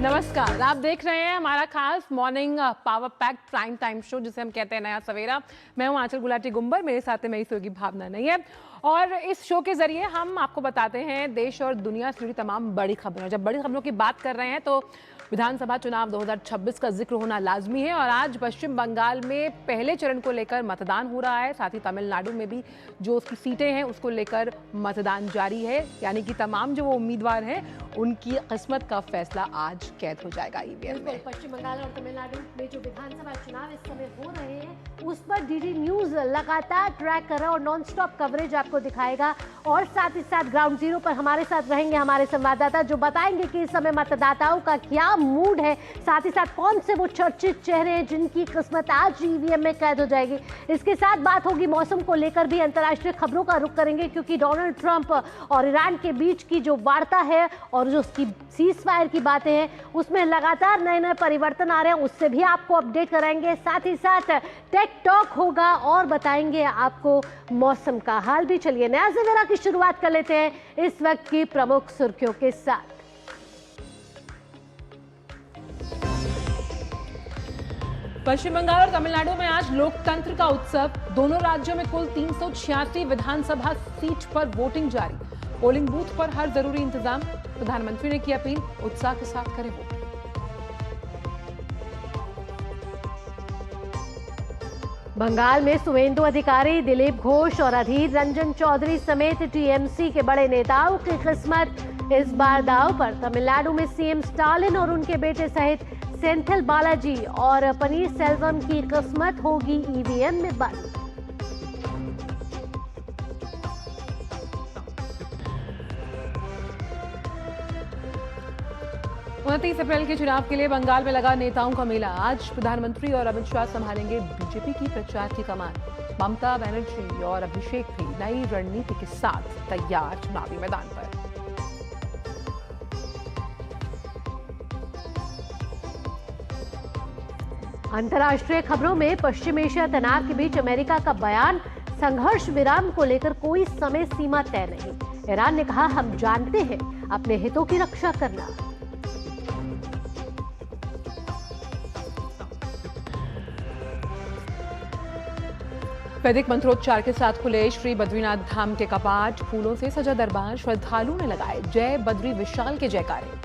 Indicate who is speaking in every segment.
Speaker 1: नमस्कार, आप देख रहे हैं हमारा खास morning power pack prime time show जिसे हम कहते हैं नया सवेरा। मैं हूं आंचल गुलाटी गुंबर, मेरे साथ में मेरी सहयोगी भावना नहीं है। और इस शो के जरिए हम आपको बताते हैं देश और दुनिया से जुड़ी तमाम बड़ी खबरें। जब बड़ी खबरों की बात कर रहे हैं तो विधानसभा चुनाव 2026 का जिक्र होना लाजमी है। और आज पश्चिम बंगाल में पहले चरण को लेकर मतदान हो रहा है, साथ ही तमिलनाडु में भी जो उसकी सीटें हैं उसको लेकर मतदान जारी है। यानी कि तमाम जो वो उम्मीदवार हैं उनकी किस्मत का फैसला आज कैद हो जाएगा ईवीएम में।
Speaker 2: पश्चिम बंगाल और तमिलनाडु में जो विधानसभा चुनाव इस समय हो रहे हैं उस पर डीडी न्यूज लगातार ट्रैक कर रहा है और नॉन स्टॉप कवरेज आपको दिखाएगा। और साथ ही साथ ग्राउंड जीरो पर हमारे साथ रहेंगे हमारे संवाददाता जो बताएंगे कि इस समय मतदाताओं का क्या मूड है, साथ ही साथ कौन से वो चर्चित चेहरे हैं जिनकी किस्मत आज ईवीएम में कैद हो जाएगी। इसके साथ बात होगी मौसम को लेकर भी, अंतर्राष्ट्रीय खबरों का रुख करेंगे क्योंकि डोनाल्ड ट्रंप और ईरान के बीच की जो वार्ता है और जो उसकी सीज फायर की बातें हैं उसमें लगातार नए नए परिवर्तन आ रहे हैं, उससे भी आपको अपडेट कराएंगे। साथ ही साथ टेक टॉक होगा और बताएंगे आपको मौसम का हाल भी। चलिए नया सवेरा की शुरुआत कर लेते हैं इस वक्त की प्रमुख सुर्खियों के साथ।
Speaker 1: पश्चिम बंगाल और तमिलनाडु में आज लोकतंत्र का उत्सव। दोनों राज्यों में कुल 386 विधानसभा सीट पर वोटिंग जारी। पोलिंग बूथ पर हर जरूरी इंतजाम। प्रधानमंत्री ने की अपील, उत्साह के साथ करें वोट।
Speaker 2: बंगाल में सुवेंदु अधिकारी, दिलीप घोष और अधीर रंजन चौधरी समेत टीएमसी के बड़े नेताओं की किस्मत इस बार दांव पर। तमिलनाडु में सीएम स्टालिन और उनके बेटे सहित सेंथिल बालाजी और पनीर सेल्वम की किस्मत होगी ईवीएम में बंद।
Speaker 1: 29 अप्रैल के चुनाव के लिए बंगाल में लगा नेताओं का मेला। आज प्रधानमंत्री और अमित शाह संभालेंगे बीजेपी की प्रचार की कमान। ममता बनर्जी और अभिषेक भी नई रणनीति के साथ तैयार चुनावी मैदान पर।
Speaker 2: अंतर्राष्ट्रीय खबरों में पश्चिम एशिया तनाव के बीच अमेरिका का बयान, संघर्ष विराम को लेकर कोई समय सीमा तय नहीं। ईरान ने कहा, हम जानते हैं अपने हितों की रक्षा करना।
Speaker 1: वैदिक मंत्रोच्चार के साथ खुले श्री बद्रीनाथ धाम के कपाट। फूलों से सजा दरबार, श्रद्धालुओं ने लगाए जय बद्री विशाल के जयकारे।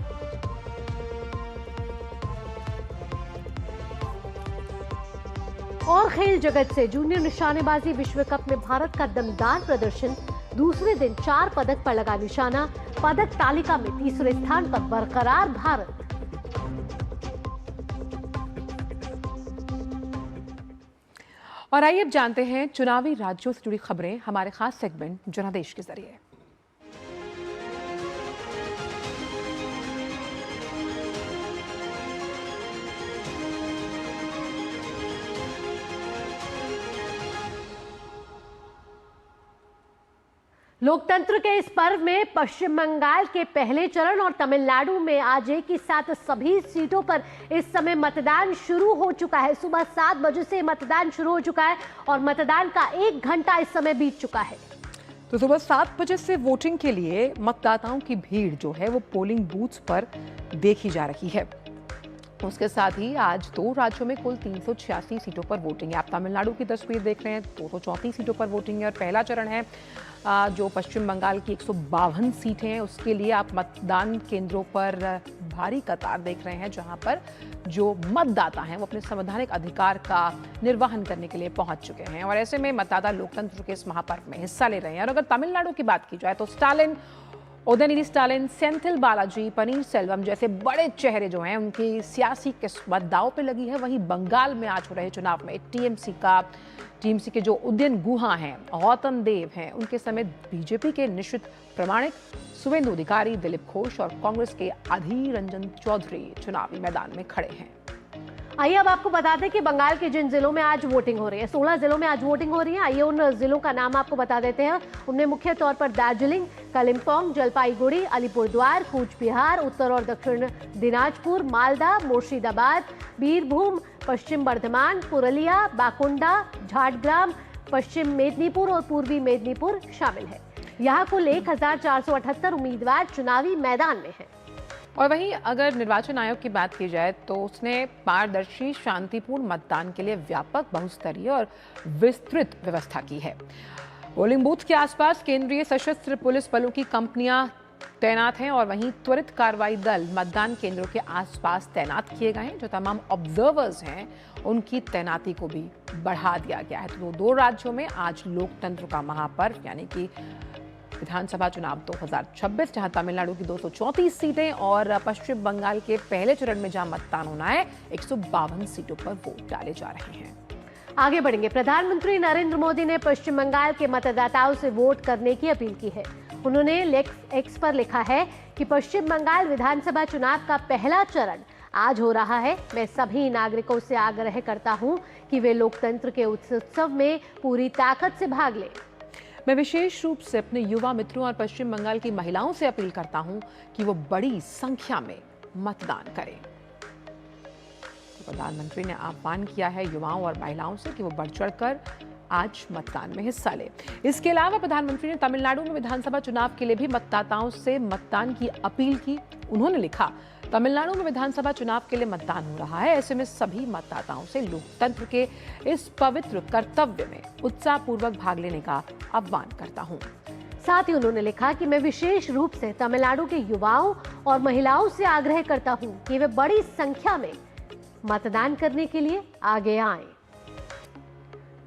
Speaker 2: और खेल जगत से जूनियर निशानेबाजी विश्व कप में भारत का दमदार प्रदर्शन। दूसरे दिन 4 पदक पर लगा निशाना। पदक तालिका में तीसरे स्थान पर बरकरार भारत।
Speaker 1: और आइए अब जानते हैं चुनावी राज्यों से जुड़ी खबरें हमारे खास सेगमेंट जनादेश के जरिए।
Speaker 2: लोकतंत्र के इस पर्व में पश्चिम बंगाल के पहले चरण और तमिलनाडु में आज एक ही साथ सभी सीटों पर इस समय मतदान शुरू हो चुका है। सुबह 7 बजे से मतदान शुरू हो चुका है और मतदान का 1 घंटा इस समय बीत चुका है।
Speaker 1: तो सुबह 7 बजे से वोटिंग के लिए मतदाताओं की भीड़ जो है वो पोलिंग बूथ पर देखी जा रही है। उसके साथ ही आज 2 राज्यों में कुल 386 सीटों पर वोटिंग है। आप तमिलनाडु की तस्वीर देख रहे हैं, 234 सीटों पर वोटिंग है। और पहला चरण है जो पश्चिम बंगाल की 152 सीटें हैं उसके लिए आप मतदान केंद्रों पर भारी कतार देख रहे हैं, जहां पर जो मतदाता हैं वो अपने संवैधानिक अधिकार का निर्वहन करने के लिए पहुंच चुके हैं। और ऐसे में मतदाता लोकतंत्र के इस महापर्व में हिस्सा ले रहे हैं। और अगर तमिलनाडु की बात की जाए तो स्टालिन, उदयनिधि स्टालिन, सेंथिल बालाजी, पनीर सेल्वम जैसे बड़े चेहरे जो हैं उनकी सियासी किस्मत दांव पे लगी है। वहीं बंगाल में आज हो रहे चुनाव में टीएमसी के जो उदयन गुहा हैं, गौतम देव हैं, उनके समेत बीजेपी के निश्चित प्रमाणिक सुवेंदु अधिकारी, दिलीप घोष और कांग्रेस के अधीर रंजन चौधरी चुनावी मैदान में खड़े हैं।
Speaker 2: आइए अब आपको बता दें कि बंगाल के जिन जिलों में आज वोटिंग हो रही है, 16 जिलों में आज वोटिंग हो रही है। आइए उन जिलों का नाम आपको बता देते हैं। उनमें मुख्य तौर पर दार्जिलिंग, कालिम्पोंग, जलपाईगुड़ी, अलीपुरद्वार, कूच बिहार, उत्तर और दक्षिण दिनाजपुर, मालदा, मुर्शिदाबाद, बीरभूम, पश्चिम बर्धमान, पुरुलिया, बाकुंडा, झारग्राम, पश्चिम मेदिनीपुर और पूर्वी मेदिनीपुर शामिल है। यहाँ कुल 1478 उम्मीदवार चुनावी मैदान में हैं।
Speaker 1: और वहीं अगर निर्वाचन आयोग की बात की जाए तो उसने पारदर्शी शांतिपूर्ण मतदान के लिए व्यापक, बहुस्तरीय और विस्तृत व्यवस्था की है। पोलिंग बूथ के आसपास केंद्रीय सशस्त्र पुलिस बलों की कंपनियां तैनात हैं और वहीं त्वरित कार्रवाई दल मतदान केंद्रों के आसपास तैनात किए गए हैं। जो तमाम ऑब्जर्वर्स हैं उनकी तैनाती को भी बढ़ा दिया गया है। तो दो राज्यों में आज लोकतंत्र का महापर्व यानी कि विधानसभा चुनाव 2026, जहां तमिलनाडु की 234 सीटें और पश्चिम बंगाल के पहले चरण में जहां मतदान होना है 152 सीटों पर वोट डाले जा रहे हैं।
Speaker 2: आगे बढ़ेंगे। प्रधानमंत्री नरेंद्र मोदी ने पश्चिम बंगाल के मतदाताओं से वोट करने की अपील की है। उन्होंने एक्स पर लिखा है कि पश्चिम बंगाल विधानसभा चुनाव का पहला चरण आज हो रहा है। मैं सभी नागरिकों से आग्रह करता हूं कि वे लोकतंत्र के उत्सव में पूरी ताकत से भाग लें।
Speaker 1: मैं विशेष रूप से अपने युवा मित्रों और पश्चिम बंगाल की महिलाओं से अपील करता हूं कि वो बड़ी संख्या में मतदान करें। प्रधानमंत्री ने आह्वान किया है युवाओं और महिलाओं से कि वो बढ़ चढ़कर आज मतदान में हिस्सा ले। इसके अलावा प्रधानमंत्री ने तमिलनाडु में विधानसभा चुनाव के लिए भी मतदाताओं से मतदान की अपील की। उन्होंने लिखा, तमिलनाडु में विधानसभा चुनाव के लिए मतदान हो रहा है। ऐसे में सभी मतदाताओं से लोकतंत्र के इस पवित्र कर्तव्य में उत्साहपूर्वक भाग लेने का आह्वान करता हूं।
Speaker 2: साथ ही उन्होंने लिखा कि मैं विशेष रूप से तमिलनाडु के युवाओं और महिलाओं से आग्रह करता हूं कि वे बड़ी संख्या में मतदान करने के लिए आगे आएं।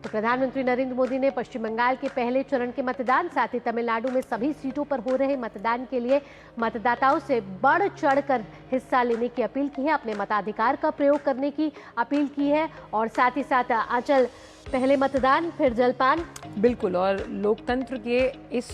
Speaker 2: तो प्रधानमंत्री नरेंद्र मोदी ने पश्चिम बंगाल के पहले चरण के मतदान, साथ ही तमिलनाडु में सभी सीटों पर हो रहे मतदान के लिए मतदाताओं से बढ़ चढ़कर हिस्सा लेने की अपील की है, अपने मताधिकार का प्रयोग करने की अपील की है और साथ ही साथ आंचल पहले मतदान फिर जलपान।
Speaker 1: बिल्कुल, और लोकतंत्र के इस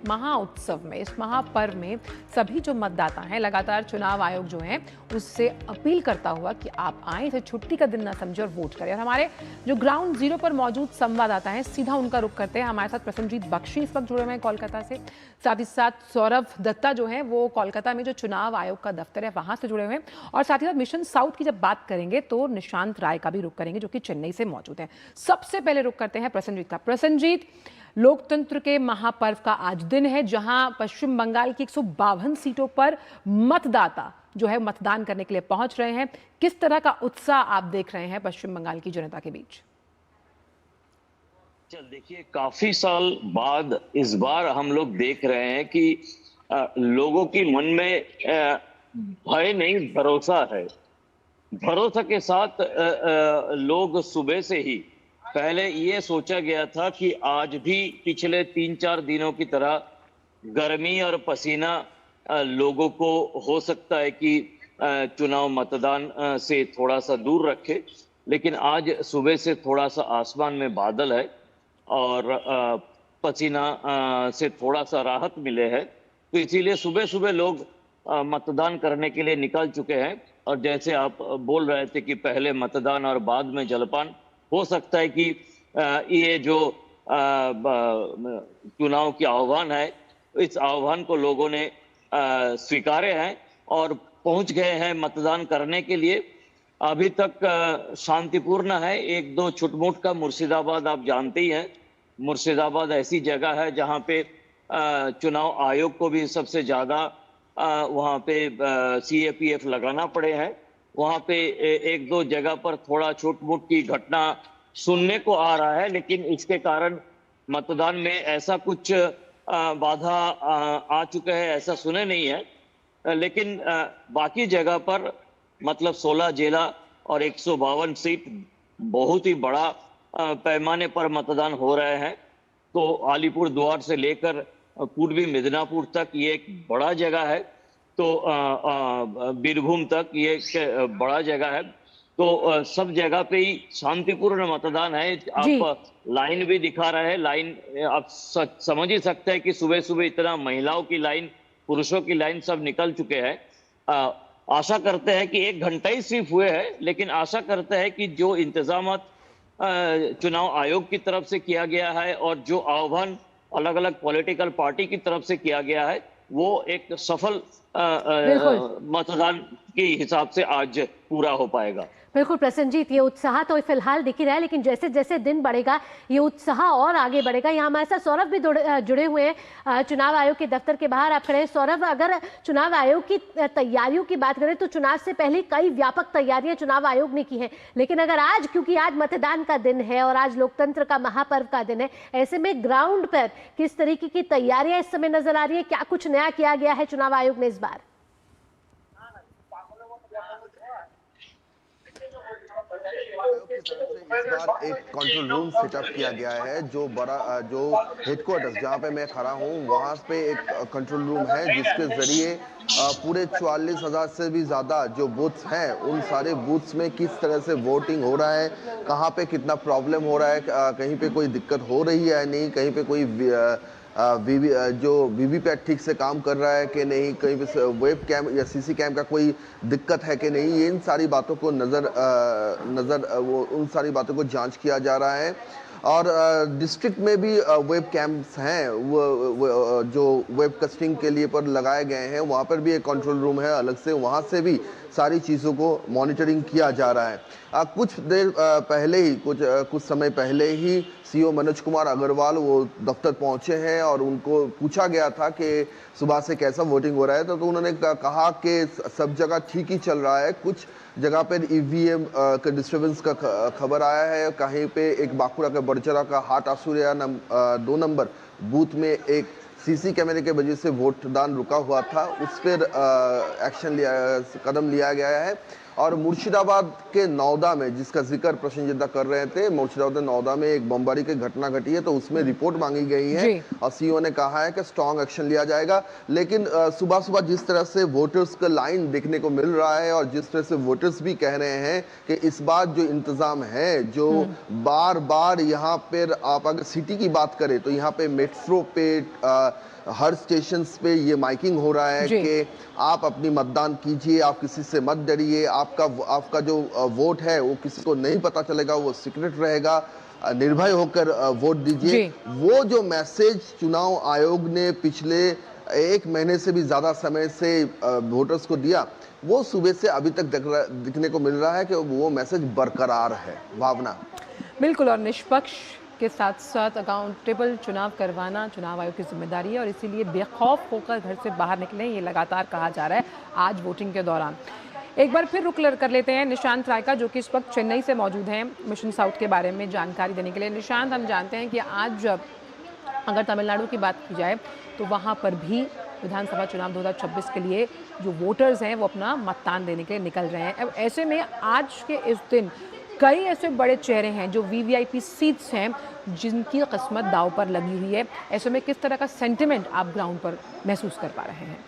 Speaker 1: महाउत्सव में, इस महापर्व में सभी जो मतदाता हैं लगातार चुनाव आयोग जो है उससे अपील करता हुआ कि आप आए, इसे छुट्टी का दिन ना समझे और वोट करें। और हमारे जो ग्राउंड जीरो पर मौजूद संवाददाता हैं सीधा उनका रुख करते हैं। हमारे साथ प्रसन्नजीत बख्शी इस वक्त जुड़े हुए हैं कोलकाता से, साथ ही साथ सौरभ दत्ता जो है वो कोलकाता में जो चुनाव आयोग का दफ्तर है वहां से जुड़े हुए हैं, और साथ ही साथ मिशन साउथ की जब बात करेंगे तो निशांत राय का भी रुख करेंगे जो कि चेन्नई से मौजूद है। सबसे पहले रुख करते हैं प्रसन्नजीत का। प्रसन्नजीत, लोकतंत्र के महापर्व का आज दिन है जहां पश्चिम बंगाल की 152 सीटों पर मतदाता जो है मतदान करने के लिए पहुंच रहे हैं। किस तरह का उत्साह आप देख रहे हैं पश्चिम बंगाल की जनता के बीच?
Speaker 3: चल देखिए, काफी साल बाद इस बार हम लोग देख रहे हैं कि लोगों की मन में भय नहीं, भरोसा है। भरोसा के साथ लोग सुबह से ही, पहले ये सोचा गया था कि आज भी पिछले 3-4 दिनों की तरह गर्मी और पसीना लोगों को हो सकता है कि चुनाव मतदान से थोड़ा सा दूर रखे, लेकिन आज सुबह से थोड़ा सा आसमान में बादल है और पसीना से थोड़ा सा राहत मिले है, तो इसीलिए सुबह सुबह लोग मतदान करने के लिए निकल चुके हैं। और जैसे आप बोल रहे थे कि पहले मतदान और बाद में जलपान, हो सकता है कि ये जो चुनाव की आह्वान है, इस आह्वान को लोगों ने स्वीकारे हैं और पहुंच गए हैं मतदान करने के लिए। अभी तक शांतिपूर्ण है। एक दो छुटमुट का मुर्शिदाबाद आप जानते ही हैं। मुर्शिदाबाद ऐसी जगह है जहां पे चुनाव आयोग को भी सबसे ज्यादा वहां पे CAPF लगाना पड़े हैं। वहां पे एक दो जगह पर थोड़ा छूट-मूट की घटना सुनने को आ रहा है, लेकिन इसके कारण मतदान में ऐसा कुछ बाधा आ चुका है ऐसा सुने नहीं है। लेकिन बाकी जगह पर मतलब 16 जिला और 152 सीट बहुत ही बड़ा पैमाने पर मतदान हो रहे हैं। तो अलीपुर द्वार से लेकर पूर्वी मिदनापुर तक ये एक बड़ा जगह है, तो बीरभूम तक ये एक बड़ा जगह है। तो सब जगह पे ही शांतिपूर्ण मतदान है। आप लाइन भी दिखा रहे हैं, लाइन आप समझ ही सकते हैं कि सुबह सुबह इतना महिलाओं की लाइन, पुरुषों की लाइन सब निकल चुके हैं। आशा करते हैं कि 1 घंटा ही सिर्फ हुए हैं, लेकिन आशा करते हैं कि जो इंतजाम चुनाव आयोग की तरफ से किया गया है और जो आह्वान अलग अलग पॉलिटिकल पार्टी की तरफ से किया गया है, वो एक सफल मतदान के हिसाब से आज पूरा हो पाएगा।
Speaker 2: बिल्कुल प्रसन्नजीत, ये उत्साह तो फिलहाल दिख ही रहा है, लेकिन जैसे जैसे दिन बढ़ेगा ये उत्साह और आगे बढ़ेगा। यहाँ हमारे साथ सौरभ भी जुड़े हुए हैं चुनाव आयोग के दफ्तर के बाहर। आप खड़े हैं सौरभ, अगर चुनाव आयोग की तैयारियों की बात करें तो चुनाव से पहले कई व्यापक तैयारियां चुनाव आयोग ने की हैं, लेकिन अगर आज, क्योंकि आज मतदान का दिन है और आज लोकतंत्र का महापर्व का दिन है, ऐसे में ग्राउंड पर किस तरीके की तैयारियां इस समय नजर आ रही है? क्या कुछ नया किया गया है चुनाव आयोग ने इस बार?
Speaker 4: इस बार एक कंट्रोल रूम सेटअप किया गया है, जो हेडक्वार्टर्स जहां पे मैं खड़ा हूं वहां पे एक कंट्रोल रूम है, जिसके जरिए पूरे 44,000 से भी ज़्यादा जो बूथ्स हैं उन सारे बूथ्स में किस तरह से वोटिंग हो रहा है, कहां पे कितना प्रॉब्लम हो रहा है, कहीं पे कोई दिक्कत हो रही है नहीं, कहीं पे कोई जो वीवीपैट ठीक से काम कर रहा है कि नहीं, कहीं पे वेब कैम या सीसी कैम का कोई दिक्कत है कि नहीं, ये इन सारी बातों को उन सारी बातों को जांच किया जा रहा है। और डिस्ट्रिक्ट में भी वेब कैम्प्स हैं, वो जो वेब कास्टिंग के लिए पर लगाए गए हैं, वहाँ पर भी एक कंट्रोल रूम है अलग से, वहाँ से भी सारी चीज़ों को मॉनिटरिंग किया जा रहा है। कुछ देर पहले ही कुछ समय पहले ही सीओ मनोज कुमार अग्रवाल वो दफ्तर पहुंचे हैं और उनको पूछा गया था कि सुबह से कैसा वोटिंग हो रहा है, तो उन्होंने कहा कि सब जगह ठीक ही चल रहा है। कुछ जगह पर ईवीएम का डिस्टर्बेंस का खबर आया है, कहीं पे एक बांकुड़ा का बड़चरा का हाट आसुरिया 2 नंबर बूथ में एक सीसी कैमरे के वजह से वोटदान रुका हुआ था, उस पर कदम लिया गया है। और मुर्शिदाबाद के नौदा में, जिसका जिक्र प्रसन्नजीत कर रहे थे, मुर्शिदाबाद नौदा में एक बमबारी की घटना घटी है, तो उसमें रिपोर्ट मांगी गई है और सीओ ने कहा है कि स्ट्रांग एक्शन लिया जाएगा। लेकिन सुबह सुबह जिस तरह से वोटर्स का लाइन देखने को मिल रहा है और जिस तरह से वोटर्स भी कह रहे हैं कि इस बार जो इंतजाम है, जो बार बार यहाँ पर आप अगर सिटी की बात करें तो यहाँ पे मेट्रो पे हर स्टेशन पे ये माइकिंग हो रहा है कि आप अपनी मतदान कीजिए, आप किसी से मत डरिए, आपका जो वोट है वो किसी को नहीं पता चलेगा, वो सीक्रेट रहेगा, निर्भय होकर वोट दीजिए। वो जो मैसेज चुनाव आयोग ने पिछले 1 महीने से भी ज्यादा समय से वोटर्स को दिया, वो सुबह से अभी तक दिखने को मिल रहा है कि वो मैसेज बरकरार है। भावना
Speaker 1: बिल्कुल, और निष्पक्ष के साथ साथ अकाउंटेबल चुनाव करवाना चुनाव आयोग की जिम्मेदारी है और इसीलिए बेखौफ होकर घर से बाहर निकलें, ये लगातार कहा जा रहा है आज वोटिंग के दौरान। एक बार फिर रुक कर लेते हैं निशांत राय का, जो कि इस वक्त चेन्नई से मौजूद हैं मिशन साउथ के बारे में जानकारी देने के लिए। निशांत, हम जानते हैं कि आज अगर तमिलनाडु की बात की जाए तो वहाँ पर भी विधानसभा चुनाव 2026 के लिए जो वोटर्स हैं वो अपना मतदान देने के लिए निकल रहे हैं। अब ऐसे में आज के इस दिन कई ऐसे बड़े चेहरे हैं जो वीवीआईपी सीट्स हैं जिनकी किस्मत दांव पर लगी हुई है। ऐसे में किस तरह का सेंटिमेंट आप ग्राउंड पर महसूस कर पा रहे हैं?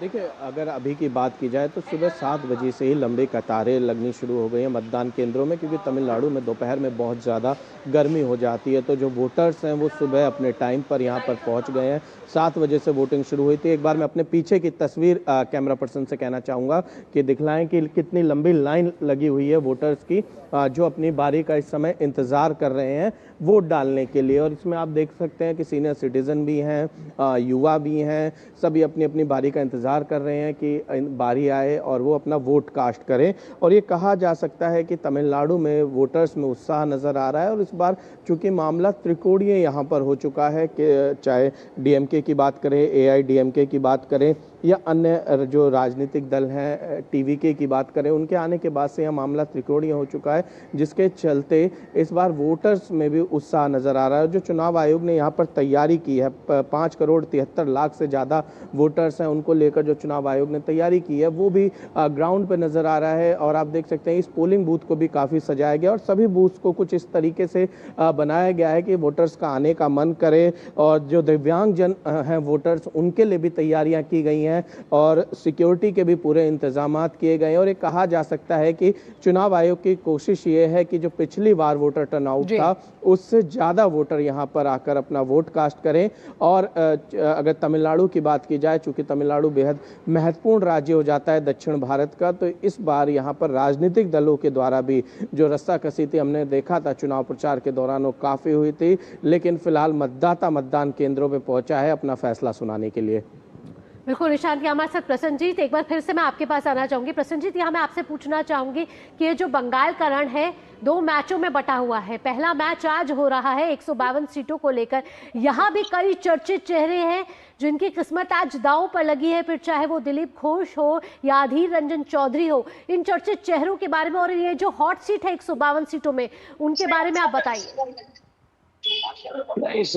Speaker 5: देखिए, अगर अभी की बात की जाए तो सुबह 7 बजे से ही लंबी कतारें लगनी शुरू हो गई हैं मतदान केंद्रों में, क्योंकि तमिलनाडु में दोपहर में बहुत ज़्यादा गर्मी हो जाती है। तो जो वोटर्स हैं वो सुबह अपने टाइम पर यहाँ पर पहुँच गए हैं। 7 बजे से वोटिंग शुरू हुई थी। एक बार मैं अपने पीछे की तस्वीर कैमरा पर्सन से कहना चाहूँगा कि दिखलाएं कि कितनी लंबी लाइन लगी हुई है वोटर्स की, जो अपनी बारी का इस समय इंतज़ार कर रहे हैं वोट डालने के लिए। और इसमें आप देख सकते हैं कि सीनियर सिटीज़न भी हैं, युवा भी हैं, सभी अपनी अपनी बारी का इंतज़ार कर रहे हैं कि बारी आए और वो अपना वोट कास्ट करें। और ये कहा जा सकता है कि तमिलनाडु में वोटर्स में उत्साह नज़र आ रहा है। और इस बार चूँकि मामला त्रिकोणीय यहाँ पर हो चुका है कि चाहे डीएमके की बात करें, एआईडीएमके की बात करें या अन्य जो राजनीतिक दल हैं, टीवीके की बात करें, उनके आने के बाद से यह मामला त्रिकोणीय हो चुका है, जिसके चलते इस बार वोटर्स में भी उत्साह नज़र आ रहा है। जो चुनाव आयोग ने यहाँ पर तैयारी की है, 5 करोड़ 73 लाख से ज़्यादा वोटर्स हैं, उनको लेकर जो चुनाव आयोग ने तैयारी की है वो भी ग्राउंड पर नज़र आ रहा है। और आप देख सकते हैं इस पोलिंग बूथ को भी काफ़ी सजाया गया और सभी बूथ्स को कुछ इस तरीके से बनाया गया है कि वोटर्स का आने का मन करे। और जो दिव्यांग जन हैं वोटर्स, उनके लिए भी तैयारियाँ की गई हैं और सिक्योरिटी के भी पूरे इंतजामात किए गए हैं। और ये कहा जा सकता है कि चुनाव आयोग की कोशिश ये है कि जो पिछली बार वोटर टर्नआउट था उससे ज़्यादा वोटर यहाँ पर आकर अपना वोट कास्ट करें। और अगर तमिलनाडु की बात की जाए, चूँकि तमिलनाडु बेहद महत्वपूर्ण राज्य हो जाता है दक्षिण भारत का, तो इस बार यहाँ पर राजनीतिक दलों के द्वारा भी जो रस्साकसी थी हमने देखा था चुनाव प्रचार के दौरान, वो काफ़ी हुई थी। लेकिन फिलहाल मतदाता मतदान केंद्रों पर पहुँचा है अपना फैसला सुनाने के लिए।
Speaker 2: बिल्कुल निशांत, हमारे साथ प्रसन्नजीत, एक बार फिर से मैं आपके पास आना चाहूंगी। प्रसन्नजीत, यहाँ मैं आपसे पूछना चाहूंगी कि ये जो बंगाल का रण है 2 मैचों में बटा हुआ है। पहला मैच आज हो रहा है 152 सीटों को लेकर। यहाँ भी कई चर्चित चेहरे हैं जिनकी किस्मत आज दांव पर लगी है, फिर चाहे वो दिलीप घोष हो या अधीर रंजन चौधरी हो। इन चर्चित चेहरों के बारे में और ये जो हॉट सीट है 152 सीटों में, उनके बारे में आप बताइए।
Speaker 3: इस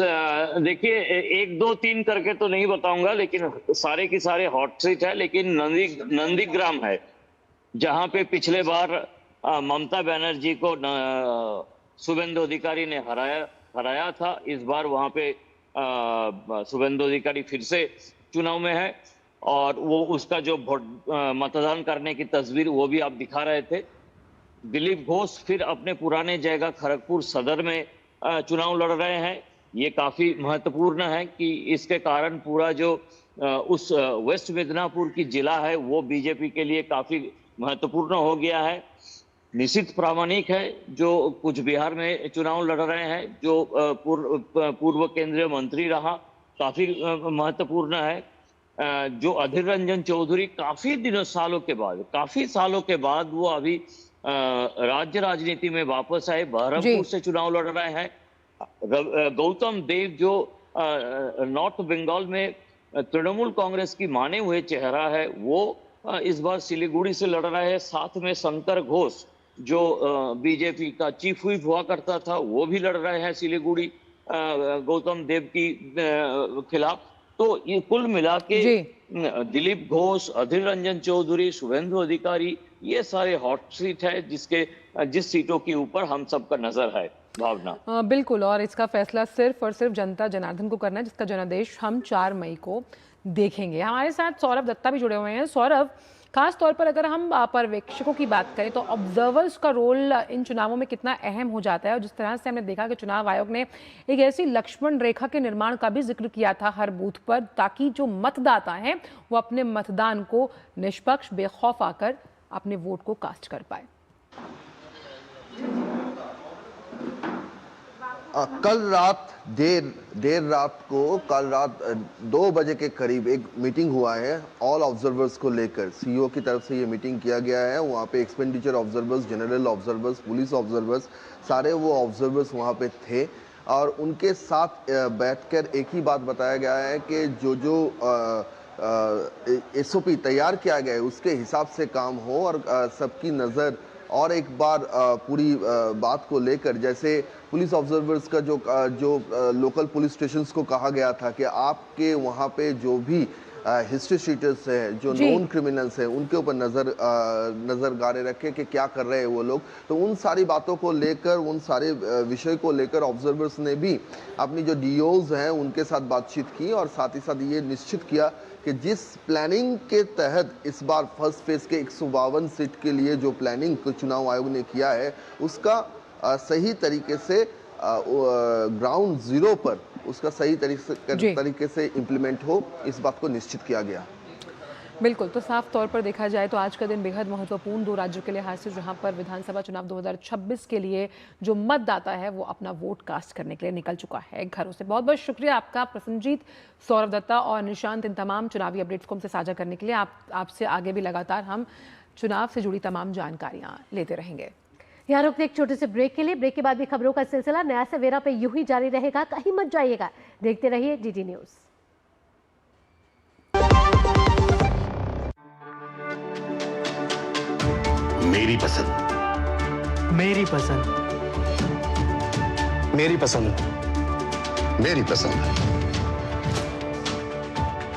Speaker 3: देखिए 1 2 3 करके तो नहीं बताऊंगा, लेकिन सारे की सारे हॉट सीट है। लेकिन नंदीग्राम है जहां पे पिछले बार ममता बनर्जी को शुभेंदु अधिकारी ने हराया था। इस बार वहां पे शुभेंदु अधिकारी फिर से चुनाव में है और वो उसका जो मतदान करने की तस्वीर वो भी आप दिखा रहे थे। दिलीप घोष फिर अपने पुराने जगह खड़गपुर सदर में चुनाव लड़ रहे हैं। ये काफी महत्वपूर्ण है कि इसके कारण पूरा जो उस वेस्ट मिदनापुर की जिला है वो बीजेपी के लिए काफी महत्वपूर्ण हो गया है। निशित प्रामाणिक है जो कुछ बिहार में चुनाव लड़ रहे हैं, जो पूर्व केंद्रीय मंत्री रहा, काफी महत्वपूर्ण है। जो अधीर रंजन चौधरी काफी सालों के बाद वो अभी राज्य राजनीति में वापस आए, बहरमपुर से चुनाव लड़ रहे हैं। गौतम देव जो नॉर्थ बंगाल में तृणमूल कांग्रेस की माने हुए चेहरा है, वो इस बार सिलीगुड़ी से लड़ रहे हैं। साथ में शंकर घोष जो बीजेपी का चीफ व्हिप हुआ करता था, वो भी लड़ रहे हैं सिलीगुड़ी गौतम देव की खिलाफ। तो ये कुल मिला के दिलीप घोष, अधीर रंजन चौधरी, शुभेंदु अधिकारी, ये सारे हॉट सीट है जिस सीटों के ऊपर हम सबका नजर है। भावना
Speaker 1: बिल्कुल, और इसका फैसला सिर्फ और सिर्फ जनता जनार्दन को करना है, जिसका जनादेश हम 4 मई को देखेंगे। हमारे साथ सौरभ दत्ता भी जुड़े हुए हैं। सौरभ, खास तौर पर अगर हम पर्यवेक्षकों की बात करें तो ऑब्जर्वर्स का रोल इन चुनावों में कितना अहम हो जाता है, और जिस तरह से हमने देखा कि चुनाव आयोग ने एक ऐसी लक्ष्मण रेखा के निर्माण का भी जिक्र किया था हर बूथ पर, ताकि जो मतदाता हैं वो अपने मतदान को निष्पक्ष बेखौफ आकर अपने वोट को कास्ट कर पाए।
Speaker 4: कल रात देर रात को 2 बजे के करीब एक मीटिंग हुआ है ऑल ऑब्जर्वर्स को लेकर। सीईओ की तरफ से ये मीटिंग किया गया है। वहाँ पे expenditure observers, general observers, police observers, सारे वो ऑब्जर्वर्स वहाँ पे थे और उनके साथ बैठकर एक ही बात बताया गया है कि जो एसओपी तैयार किया गया है उसके हिसाब से काम हो और सबकी नज़र और एक बार पूरी बात को लेकर, जैसे पुलिस ऑब्जर्वर्स का जो लोकल पुलिस स्टेशंस को कहा गया था कि आपके वहाँ पे जो भी हिस्ट्री शीटर्स हैं, जो नोन क्रिमिनल्स हैं, उनके ऊपर नज़र गारे रखे कि क्या कर रहे हैं वो लोग। तो उन सारी बातों को लेकर, उन सारे विषय को लेकर ऑब्जर्वर्स ने भी अपनी जो डीओज हैं उनके साथ बातचीत की और साथ ही साथ ये निश्चित किया कि जिस प्लानिंग के तहत इस बार फर्स्ट फेज के 152 सीट के लिए जो प्लानिंग चुनाव आयोग ने किया है उसका सही तरीके से ग्राउंड जीरो पर उसका सही तरीके से इम्प्लीमेंट हो, इस बात को निश्चित किया गया।
Speaker 1: बिल्कुल, तो साफ तौर पर देखा जाए तो आज का दिन बेहद महत्वपूर्ण 2 राज्यों के लिहाज से, जहां पर विधानसभा चुनाव 2026 के लिए जो मतदाता है वो अपना वोट कास्ट करने के लिए निकल चुका है घरों से। बहुत बहुत शुक्रिया आपका प्रसन्नजीत, सौरभ दत्ता और निशांत, इन तमाम चुनावी अपडेट्स को हमसे साझा करने के लिए। आपसे आगे भी लगातार हम चुनाव से जुड़ी तमाम जानकारियाँ लेते रहेंगे।
Speaker 2: यहाँ रुकते एक छोटे से ब्रेक के लिए। ब्रेक के बाद भी खबरों का सिलसिला नया सवेरा पे यूं ही जारी रहेगा, कहीं मत जाइएगा, देखते रहिए डीडी न्यूज़।
Speaker 6: मेरी पसंद, मेरी पसंद, मेरी पसंद, मेरी पसंद,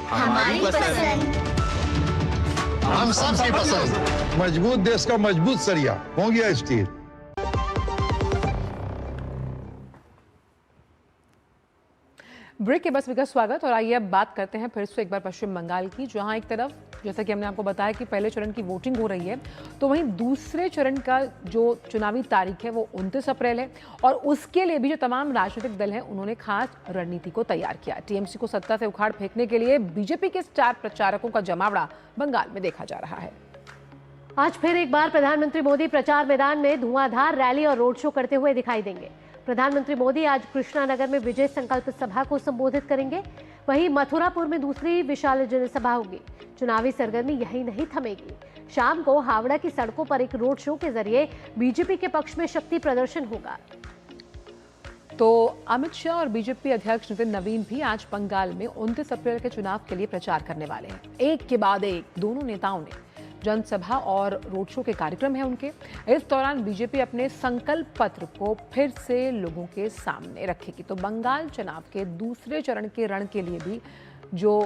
Speaker 6: हमारी पसंद, हम सबकी पसंद। मजबूत देश का मजबूत सरिया हो गया स्टील।
Speaker 1: ब्रेक के बस का स्वागत, और आइए अब बात करते हैं फिर से एक बार पश्चिम बंगाल की, जहां एक तरफ जैसा कि हमने आपको बताया कि पहले चरण की वोटिंग हो रही है, तो वहीं दूसरे चरण का जो चुनावी तारीख है वो 29 अप्रैल है, और उसके लिए भी जो तमाम राजनीतिक दल हैं उन्होंने खास रणनीति को तैयार किया। टीएमसी को सत्ता से उखाड़ फेंकने के लिए बीजेपी के स्टार प्रचारकों का जमावड़ा बंगाल में देखा जा रहा है।
Speaker 2: आज फिर एक बार प्रधानमंत्री मोदी प्रचार मैदान में धुआंधार रैली और रोड शो करते हुए दिखाई देंगे। प्रधानमंत्री मोदी आज कृष्णानगर में विजय संकल्प सभा को संबोधित करेंगे। वहीं मथुरापुर में दूसरी विशाल जनसभा होगी। चुनावी सरगर्मी यही नहीं थमेगी। शाम को हावड़ा की सड़कों पर एक रोड शो के जरिए बीजेपी के पक्ष में शक्ति प्रदर्शन होगा।
Speaker 1: तो अमित शाह और बीजेपी अध्यक्ष नितिन नवीन भी आज बंगाल में 29 अप्रैल के चुनाव के लिए प्रचार करने वाले हैं। एक के बाद एक दोनों नेताओं ने जनसभा और रोड शो के कार्यक्रम हैं उनके। इस दौरान बीजेपी अपने संकल्प पत्र को फिर से लोगों के सामने रखेगी। तो बंगाल चुनाव के दूसरे चरण के रण के लिए भी जो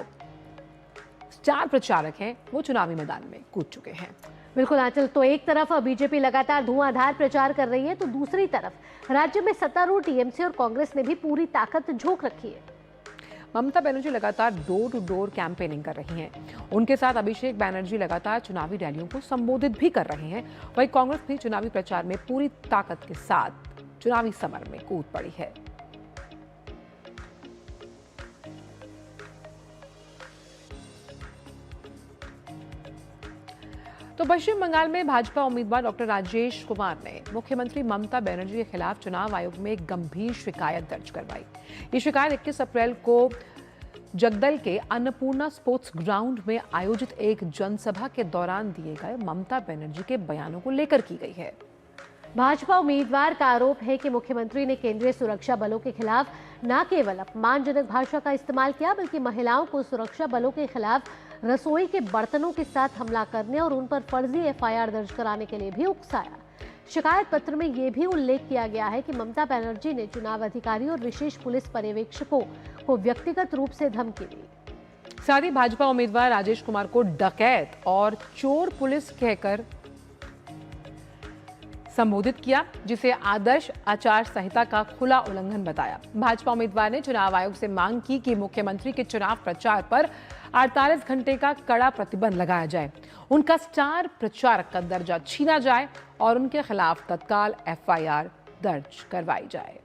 Speaker 1: स्टार प्रचारक हैं वो चुनावी मैदान में कूद चुके हैं।
Speaker 2: बिल्कुल आंचल, तो एक तरफ बीजेपी लगातार धुआंधार प्रचार कर रही है, तो दूसरी तरफ राज्य में सत्तारूढ़ टीएमसी और कांग्रेस ने भी पूरी ताकत झोंक रखी है।
Speaker 1: ममता बनर्जी लगातार डोर टू डोर कैंपेनिंग कर रही हैं। उनके साथ अभिषेक बैनर्जी लगातार चुनावी रैलियों को संबोधित भी कर रहे हैं। वहीं कांग्रेस भी चुनावी प्रचार में पूरी ताकत के साथ चुनावी समर में कूद पड़ी है। तो पश्चिम बंगाल में भाजपा उम्मीदवार डॉक्टर राजेश कुमार ने मुख्यमंत्री ममता बनर्जी के खिलाफ चुनाव आयोग में एक गंभीर शिकायत दर्ज करवाई। ये शिकायत 21 अप्रैल को जगदल के अन्नपूर्णा स्पोर्ट्स ग्राउंड में आयोजित एक जनसभा के दौरान दिए गए ममता बनर्जी के बयानों को लेकर की गई है।
Speaker 2: भाजपा उम्मीदवार का आरोप है कि मुख्यमंत्री ने केंद्रीय सुरक्षा बलों के खिलाफ न केवल अपमानजनक भाषा का इस्तेमाल किया, बल्कि महिलाओं को सुरक्षा बलों के खिलाफ रसोई के बर्तनों के साथ हमला करने और उन पर फर्जी एफआईआर दर्ज कराने के लिए भी उकसाया। शिकायत पत्र में यह भी उल्लेख किया गया है कि ममता बनर्जी ने चुनाव अधिकारियों और विशेष पुलिस पर्यवेक्षकों को व्यक्तिगत रूप से धमकी दी।
Speaker 1: साथ ही भाजपा उम्मीदवार राजेश कुमार को डकैत और चोर पुलिस कहकर संबोधित किया, जिसे आदर्श आचार संहिता का खुला उल्लंघन बताया। भाजपा उम्मीदवार ने चुनाव आयोग से मांग की कि मुख्यमंत्री के चुनाव प्रचार पर 48 घंटे का कड़ा प्रतिबंध लगाया जाए, उनका स्टार प्रचारक का दर्जा छीना जाए और उनके खिलाफ तत्काल एफआईआर दर्ज करवाई जाए।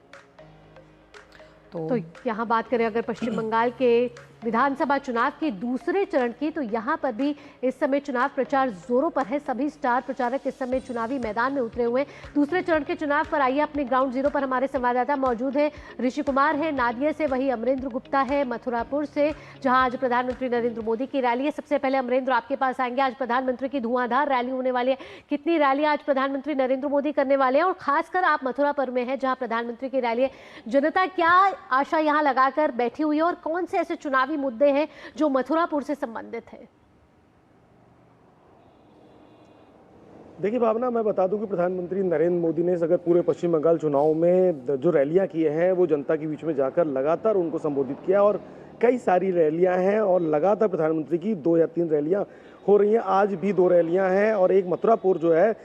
Speaker 2: तो यहाँ बात करें अगर पश्चिम बंगाल के विधानसभा चुनाव के दूसरे चरण की, तो यहाँ पर भी इस समय चुनाव प्रचार जोरों पर है। सभी स्टार प्रचारक इस समय चुनावी मैदान में उतरे हुए हैं। दूसरे चरण के चुनाव पर आइए अपने ग्राउंड जीरो पर हमारे संवाददाता मौजूद है। ऋषि कुमार है नादिया से, वही अमरेंद्र गुप्ता है मथुरापुर से, जहां आज प्रधानमंत्री नरेंद्र मोदी की रैली है। सबसे पहले अमरेंद्र आपके पास आएंगे, आज प्रधानमंत्री की धुआंधार रैली होने वाली है। कितनी रैली आज प्रधानमंत्री नरेंद्र मोदी करने वाले हैं, और खासकर आप मथुरापुर में है जहाँ प्रधानमंत्री की रैली है। जनता क्या आशा यहाँ लगाकर बैठी हुई है और कौन से ऐसे चुनावी मुद्दे हैं जो मथुरापुर से संबंधित है?
Speaker 7: देखिए भावना, मैं बता दूं कि प्रधानमंत्री नरेंद्र मोदी ने अगर पूरे पश्चिम बंगाल चुनाव में जो रैलियां की हैं वो जनता के बीच में जाकर लगातार उनको संबोधित किया, और कई सारी रैलियां हैं और लगातार प्रधानमंत्री की 2 या 3 रैलियां हो रही हैं। आज भी 2 रैलियां हैं और एक मथुरापुर जो है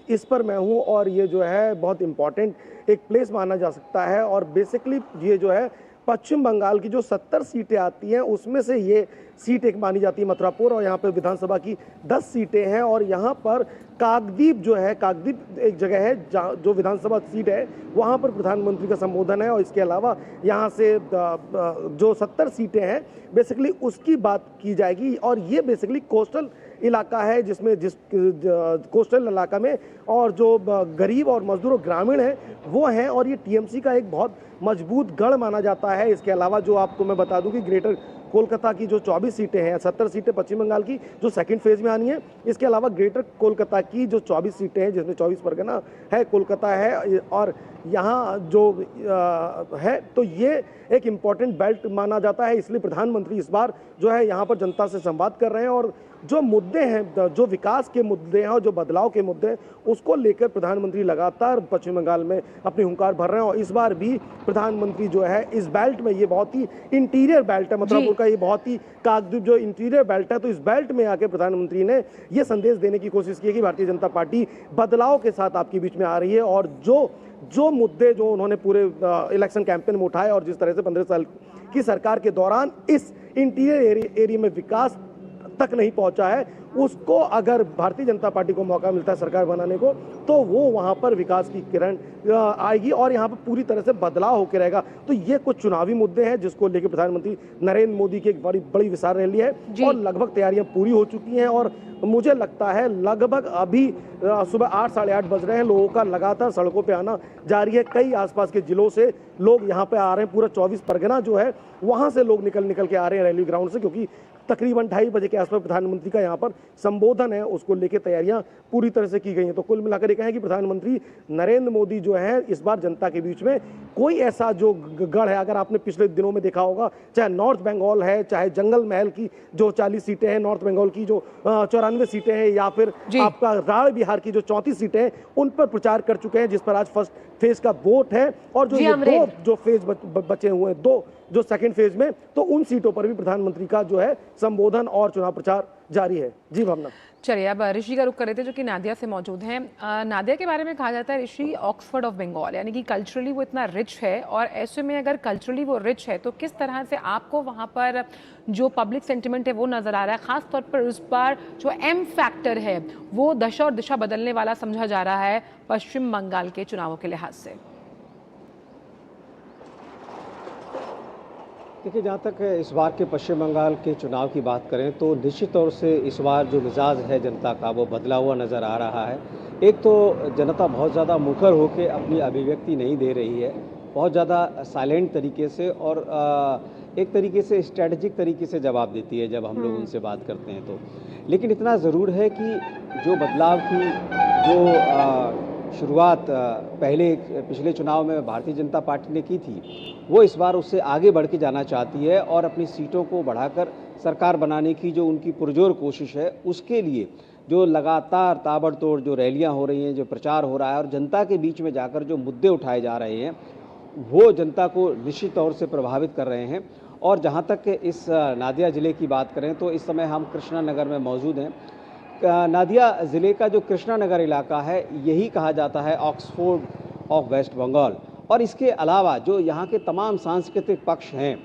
Speaker 7: इस पर मैं हूं, और ये जो है बहुत इंपॉर्टेंट एक प्लेस माना जा सकता है। और बेसिकली ये जो है पश्चिम बंगाल की जो 70 सीटें आती हैं उसमें से ये सीट एक मानी जाती है मथुरापुर, और यहाँ पर विधानसभा की 10 सीटें हैं। और यहाँ पर काकद्वीप जो है, काकद्वीप एक जगह है जो विधानसभा सीट है, वहाँ पर प्रधानमंत्री का संबोधन है। और इसके अलावा यहाँ से जो 70 सीटें हैं बेसिकली उसकी बात की जाएगी। और ये बेसिकली कोस्टल इलाका है, जिसमें कोस्टल इलाका में और जो गरीब और मजदूर और ग्रामीण हैं वो हैं, और ये टीएमसी का एक बहुत मजबूत गढ़ माना जाता है। इसके अलावा जो आपको मैं बता दूं कि ग्रेटर कोलकाता की जो 24 सीटें हैं, 70 सीटें पश्चिम बंगाल की जो सेकंड फेज में आनी है, इसके अलावा ग्रेटर कोलकाता की जो 24 सीटें हैं जिसमें 24 परगना है, कोलकाता है, और यहाँ जो है तो ये एक इम्पॉर्टेंट बेल्ट माना जाता है। इसलिए प्रधानमंत्री इस बार जो है यहाँ पर जनता से संवाद कर रहे हैं, और जो मुद्दे हैं, जो विकास के मुद्दे हैं और जो बदलाव के मुद्दे हैं, उसको लेकर प्रधानमंत्री लगातार पश्चिम बंगाल में अपनी हुंकार भर रहे हैं। और इस बार भी प्रधानमंत्री जो है इस बेल्ट में, ये बहुत ही इंटीरियर बेल्ट है मथुरापुर का, ये बहुत ही काकद्वीप जो इंटीरियर बेल्ट है, तो इस बेल्ट में आके प्रधानमंत्री ने ये संदेश देने की कोशिश की है कि भारतीय जनता पार्टी बदलाव के साथ आपके बीच में आ रही है। और जो मुद्दे जो उन्होंने पूरे इलेक्शन कैंपेन में उठाए, और जिस तरह से 15 साल की सरकार के दौरान इस इंटीरियर एरिया में विकास तक नहीं पहुंचा है, उसको अगर भारतीय जनता पार्टी को मौका मिलता है सरकार बनाने को, तो वो वहां पर विकास की किरण आएगी और यहाँ पर पूरी तरह से बदलाव होकर रहेगा। तो ये कुछ चुनावी मुद्दे हैं जिसको लेकर प्रधानमंत्री नरेंद्र मोदी की एक बड़ी बड़ी विशाल रैली है और लगभग तैयारियां पूरी हो चुकी हैं। और मुझे लगता है लगभग अभी सुबह 8 साढ़े 8 बज रहे हैं, लोगों का लगातार सड़कों पे आना जारी है। कई आसपास के जिलों से लोग यहाँ पे आ रहे हैं, पूरा 24 परगना जो है वहाँ से लोग निकल के आ रहे हैं रैली ग्राउंड से, क्योंकि तकरीबन 2:30 बजे के आसपास प्रधानमंत्री का यहाँ पर संबोधन है, उसको लेकर तैयारियां पूरी तरह से की गई हैं। तो कुल मिलाकर ये कहें कि प्रधानमंत्री नरेंद्र मोदी जो है इस बार जनता के बीच में कोई ऐसा जो गढ़ है, अगर आपने पिछले दिनों में देखा होगा, चाहे नॉर्थ बंगाल है, चाहे जंगल महल की जो 40 सीटें हैं, नॉर्थ बंगाल की जो 94 सीटें हैं, या फिर आपका राढ़ बिहार की जो 34 सीटें हैं, उन पर प्रचार कर चुके हैं, जिस पर आज फर्स्ट फेज का वोट है। और जो ये दो जो फेज बचे हुए हैं, दो जो सेकंड फेज में, तो उन सीटों पर भी प्रधानमंत्री का जो है संबोधन और चुनाव प्रचार जारी है। जी भावना।
Speaker 1: चलिए अब ऋषि का रुख कर रहे थे जो कि नादिया से मौजूद हैं। नादिया के बारे में कहा जाता है ऋषि ऑक्सफोर्ड ऑफ बंगाल, यानी कि कल्चरली वो इतना रिच है, और ऐसे में अगर कल्चरली वो रिच है तो किस तरह से आपको वहाँ पर जो पब्लिक सेंटिमेंट है वो नज़र आ रहा है, ख़ास तौर पर इस बार जो एम फैक्टर है वो दशा और दिशा बदलने वाला समझा जा रहा है पश्चिम बंगाल के चुनावों के लिहाज से?
Speaker 5: देखिए, जहाँ तक इस बार के पश्चिम बंगाल के चुनाव की बात करें तो निश्चित तौर से इस बार जो मिजाज है जनता का वो बदला हुआ नज़र आ रहा है। एक तो जनता बहुत ज़्यादा मुखर होकर अपनी अभिव्यक्ति नहीं दे रही है, बहुत ज़्यादा साइलेंट तरीके से और एक तरीके से स्ट्रेटजिक तरीके से जवाब देती है जब हम लोग उनसे बात करते हैं तो। लेकिन इतना ज़रूर है कि जो बदलाव की जो शुरुआत पिछले चुनाव में भारतीय जनता पार्टी ने की थी, वो इस बार उससे आगे बढ़ के जाना चाहती है और अपनी सीटों को बढ़ाकर सरकार बनाने की जो उनकी पुरजोर कोशिश है, उसके लिए जो लगातार ताबड़तोड़ जो रैलियां हो रही हैं, जो प्रचार हो रहा है और जनता के बीच में जाकर जो मुद्दे उठाए जा रहे हैं, वो जनता को निश्चित तौर से प्रभावित कर रहे हैं। और जहाँ तक इस नादिया ज़िले की बात करें तो इस समय हम कृष्णा नगर में मौजूद हैं। नादिया ज़िले का जो कृष्णा नगर इलाका है, यही कहा जाता है ऑक्सफोर्ड ऑफ वेस्ट बंगाल। और इसके अलावा जो यहाँ के तमाम सांस्कृतिक पक्ष हैं,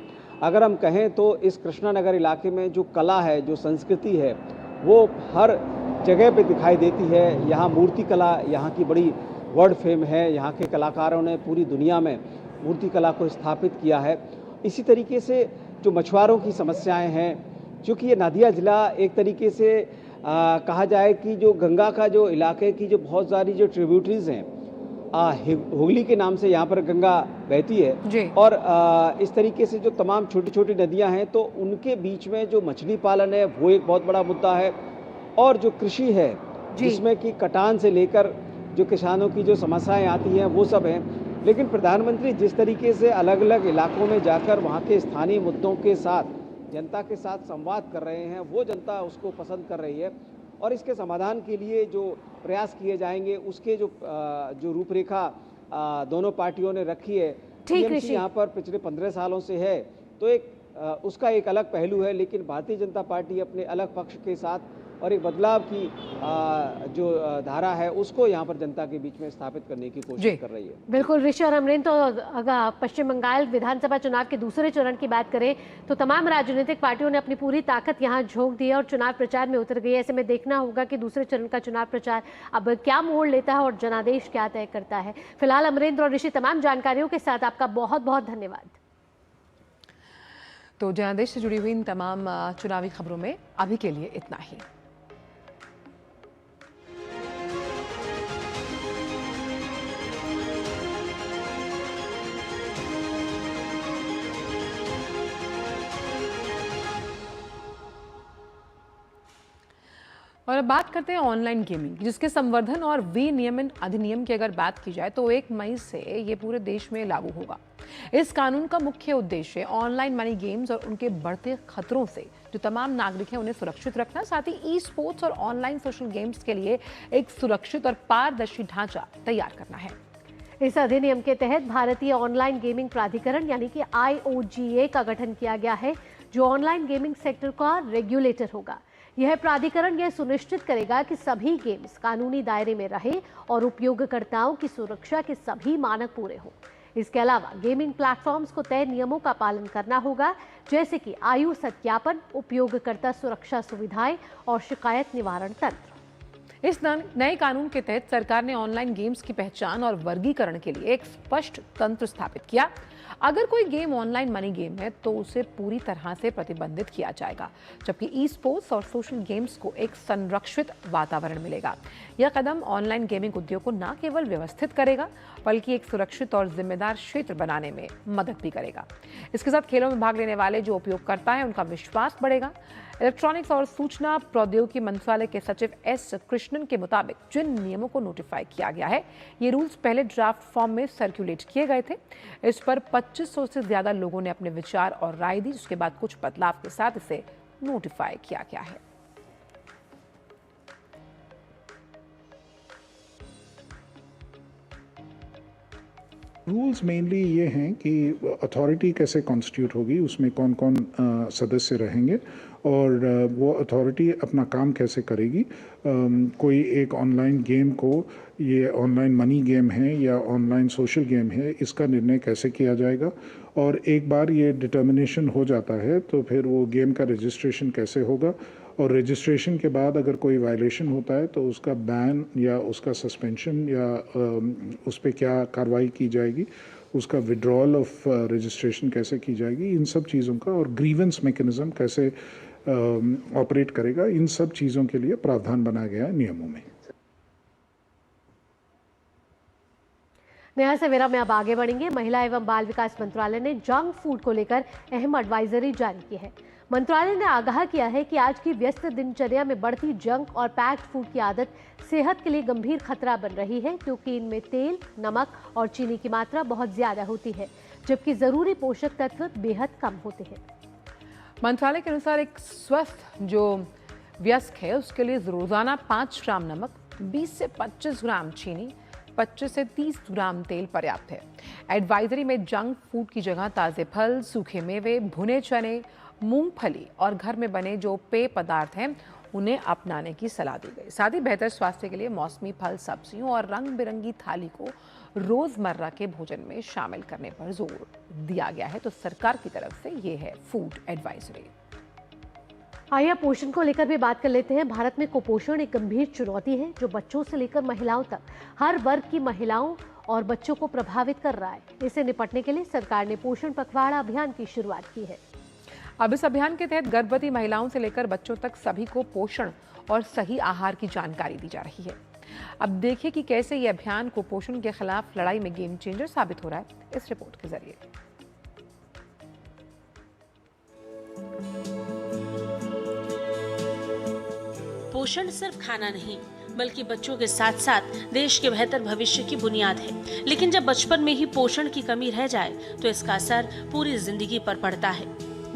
Speaker 5: अगर हम कहें तो इस कृष्णा नगर इलाके में जो कला है, जो संस्कृति है, वो हर जगह पे दिखाई देती है। यहाँ मूर्ति कला यहाँ की बड़ी वर्ल्ड फेम है, यहाँ के कलाकारों ने पूरी दुनिया में मूर्ति कला को स्थापित किया है। इसी तरीके से जो मछुआरों की समस्याएं हैं, चूँकि ये नादिया ज़िला एक तरीके से कहा जाए कि जो गंगा का जो इलाके की जो बहुत सारी जो ट्रिब्यूटरीज हैं, हुगली के नाम से यहाँ पर गंगा बहती है, और इस तरीके से जो तमाम छोटी छोटी नदियाँ हैं, तो उनके बीच में जो मछली पालन है वो एक बहुत बड़ा मुद्दा है। और जो कृषि है, जिसमें कि कटान से लेकर जो किसानों की जो समस्याएं आती हैं वो सब हैं। लेकिन प्रधानमंत्री जिस तरीके से अलग अलग इलाकों में जाकर वहाँ के स्थानीय मुद्दों के साथ जनता के साथ संवाद कर रहे हैं, वो जनता उसको पसंद कर रही है। और इसके समाधान के लिए जो प्रयास किए जाएंगे, उसके जो रूपरेखा दोनों पार्टियों ने रखी है, टीएमसी यहाँ पर पिछले 15 सालों से है, तो उसका एक अलग पहलू है। लेकिन भारतीय जनता पार्टी अपने अलग पक्ष के साथ और एक बदलाव की जो धारा है उसको यहाँ पर जनता के बीच में स्थापित करने की कोशिश कर रही है।
Speaker 2: बिल्कुल ऋषि और अमरीन, तो अगर पश्चिम बंगाल विधानसभा चुनाव के दूसरे चरण की बात करें तो तमाम राजनीतिक पार्टियों ने अपनी पूरी ताकत यहाँ झोंक दी है और चुनाव प्रचार में उतर गई है। ऐसे में देखना होगा कि दूसरे चरण का चुनाव प्रचार अब क्या मोड़ लेता है और जनादेश क्या तय करता है। फिलहाल अमरीन्द्र और ऋषि, तमाम जानकारियों के साथ आपका बहुत बहुत धन्यवाद।
Speaker 1: तो जनादेश से जुड़ी हुई इन तमाम चुनावी खबरों में अभी के लिए इतना ही। और अब बात करते हैं ऑनलाइन गेमिंग, जिसके संवर्धन और विनियमन अधिनियम की अगर बात की जाए तो 1 मई से ये पूरे देश में लागू होगा। इस कानून का मुख्य उद्देश्य ऑनलाइन मनी गेम्स और उनके बढ़ते खतरों से जो तमाम नागरिक हैं उन्हें सुरक्षित रखना, साथ ही ई स्पोर्ट्स और ऑनलाइन सोशल गेम्स के लिए एक सुरक्षित और पारदर्शी ढांचा तैयार करना है।
Speaker 2: इस अधिनियम के तहत भारतीय ऑनलाइन गेमिंग प्राधिकरण यानी कि IOGA का गठन किया गया है, जो ऑनलाइन गेमिंग सेक्टर का रेगुलेटर होगा। यह प्राधिकरण यह सुनिश्चित करेगा कि सभी गेम्स कानूनी दायरे में रहे और उपयोगकर्ताओं की सुरक्षा के सभी मानक पूरे हों। इसके अलावा गेमिंग प्लेटफॉर्म्स को तय नियमों का पालन करना होगा, जैसे कि आयु सत्यापन, उपयोगकर्ता सुरक्षा सुविधाएं और शिकायत निवारण तंत्र।
Speaker 1: इस नए कानून के तहत सरकार ने ऑनलाइन गेम्स की पहचान और वर्गीकरण के लिए एक स्पष्ट तंत्र स्थापित किया। अगर कोई गेम ऑनलाइन मनी गेम है तो उसे पूरी तरह से प्रतिबंधित किया जाएगा, जबकि ई स्पोर्ट्स और सोशल गेम्स को एक संरक्षित वातावरण मिलेगा। यह कदम ऑनलाइन गेमिंग उद्योग को न केवल व्यवस्थित करेगा बल्कि एक सुरक्षित और जिम्मेदार क्षेत्र बनाने में मदद भी करेगा। इसके साथ खेलों में भाग लेने वाले जो उपयोगकर्ता हैं उनका विश्वास बढ़ेगा। इलेक्ट्रॉनिक्स और सूचना प्रौद्योगिकी मंत्रालय के सचिव एस कृष्णन के मुताबिक जिन नियमों को नोटिफाई किया गया है, ये रूल्स पहले ड्राफ्ट फॉर्म में सर्कुलेट किए गए थे। इस पर 2500 से ज्यादा लोगों ने अपने विचार और राय दी, जिसके बाद कुछ बदलाव के साथ इसे नोटिफाई किया गया है।
Speaker 8: रूल्स मेनली ये हैं कि अथॉरिटी कैसे कॉन्स्टिट्यूट होगी, उसमें कौन कौन सदस्य रहेंगे और वो अथॉरिटी अपना काम कैसे करेगी। कोई एक ऑनलाइन गेम को, ये ऑनलाइन मनी गेम है या ऑनलाइन सोशल गेम है, इसका निर्णय कैसे किया जाएगा। और एक बार ये डिटर्मिनेशन हो जाता है तो फिर वो गेम का रजिस्ट्रेशन कैसे होगा, और रजिस्ट्रेशन के बाद अगर कोई वायलेशन होता है तो उसका बैन या उसका सस्पेंशन या उस पर क्या कार्रवाई की जाएगी, उसका विड्रॉल ऑफ रजिस्ट्रेशन कैसे की जाएगी, इन सब चीज़ों का, और ग्रीवेंस मैकेनिज्म कैसे ऑपरेट करेगा, इन सब चीज़ों के लिए प्रावधान बनाया गया है नियमों में।
Speaker 2: नया सवेरा में अब आगे बढ़ेंगे। महिला एवं बाल विकास मंत्रालय ने जंक फूड को लेकर अहम एडवाइजरी जारी की है। मंत्रालय ने आगाह किया है कि आज की व्यस्त दिनचर्या में बढ़ती जंक और पैक्ड फूड की आदत सेहत के लिए गंभीर खतरा बन रही है, क्योंकि इनमें तेल, नमक और चीनी की मात्रा बहुत ज्यादा होती है, जबकि जरूरी पोषक तत्व बेहद कम होते हैं।
Speaker 1: मंत्रालय के अनुसार एक स्वस्थ जो वयस्क है उसके लिए रोजाना 5 ग्राम नमक, 20 से 25 ग्राम चीनी, 25 से 30 ग्राम तेल पर्याप्त है। एडवाइजरी में जंक फूड की जगह ताजे फल, सूखे मेवे, भुने चने, मूंगफली और घर में बने जो पेय पदार्थ हैं उन्हें अपनाने की सलाह दी गई। साथ ही बेहतर स्वास्थ्य के लिए मौसमी फल, सब्जियों और रंग बिरंगी थाली को रोजमर्रा के भोजन में शामिल करने पर जोर दिया गया है। तो सरकार की तरफ से ये है फूड एडवाइजरी।
Speaker 2: आइए पोषण को लेकर भी बात कर लेते हैं। भारत में कुपोषण एक गंभीर चुनौती है जो बच्चों से लेकर महिलाओं तक हर वर्ग की महिलाओं और बच्चों को प्रभावित कर रहा है। इससे निपटने के लिए सरकार ने पोषण पखवाड़ा अभियान की शुरुआत की है।
Speaker 1: अब इस अभियान के तहत गर्भवती महिलाओं से लेकर बच्चों तक सभी को पोषण और सही आहार की जानकारी दी जा रही है। अब देखिए कि कैसे ये अभियान कुपोषण के खिलाफ लड़ाई में गेम चेंजर साबित हो रहा है, इस रिपोर्ट के जरिए।
Speaker 9: पोषण सिर्फ खाना नहीं बल्कि बच्चों के साथ साथ देश के बेहतर भविष्य की बुनियाद है। लेकिन जब बचपन में ही पोषण की कमी रह जाए तो इसका असर पूरी जिंदगी पर पड़ता है।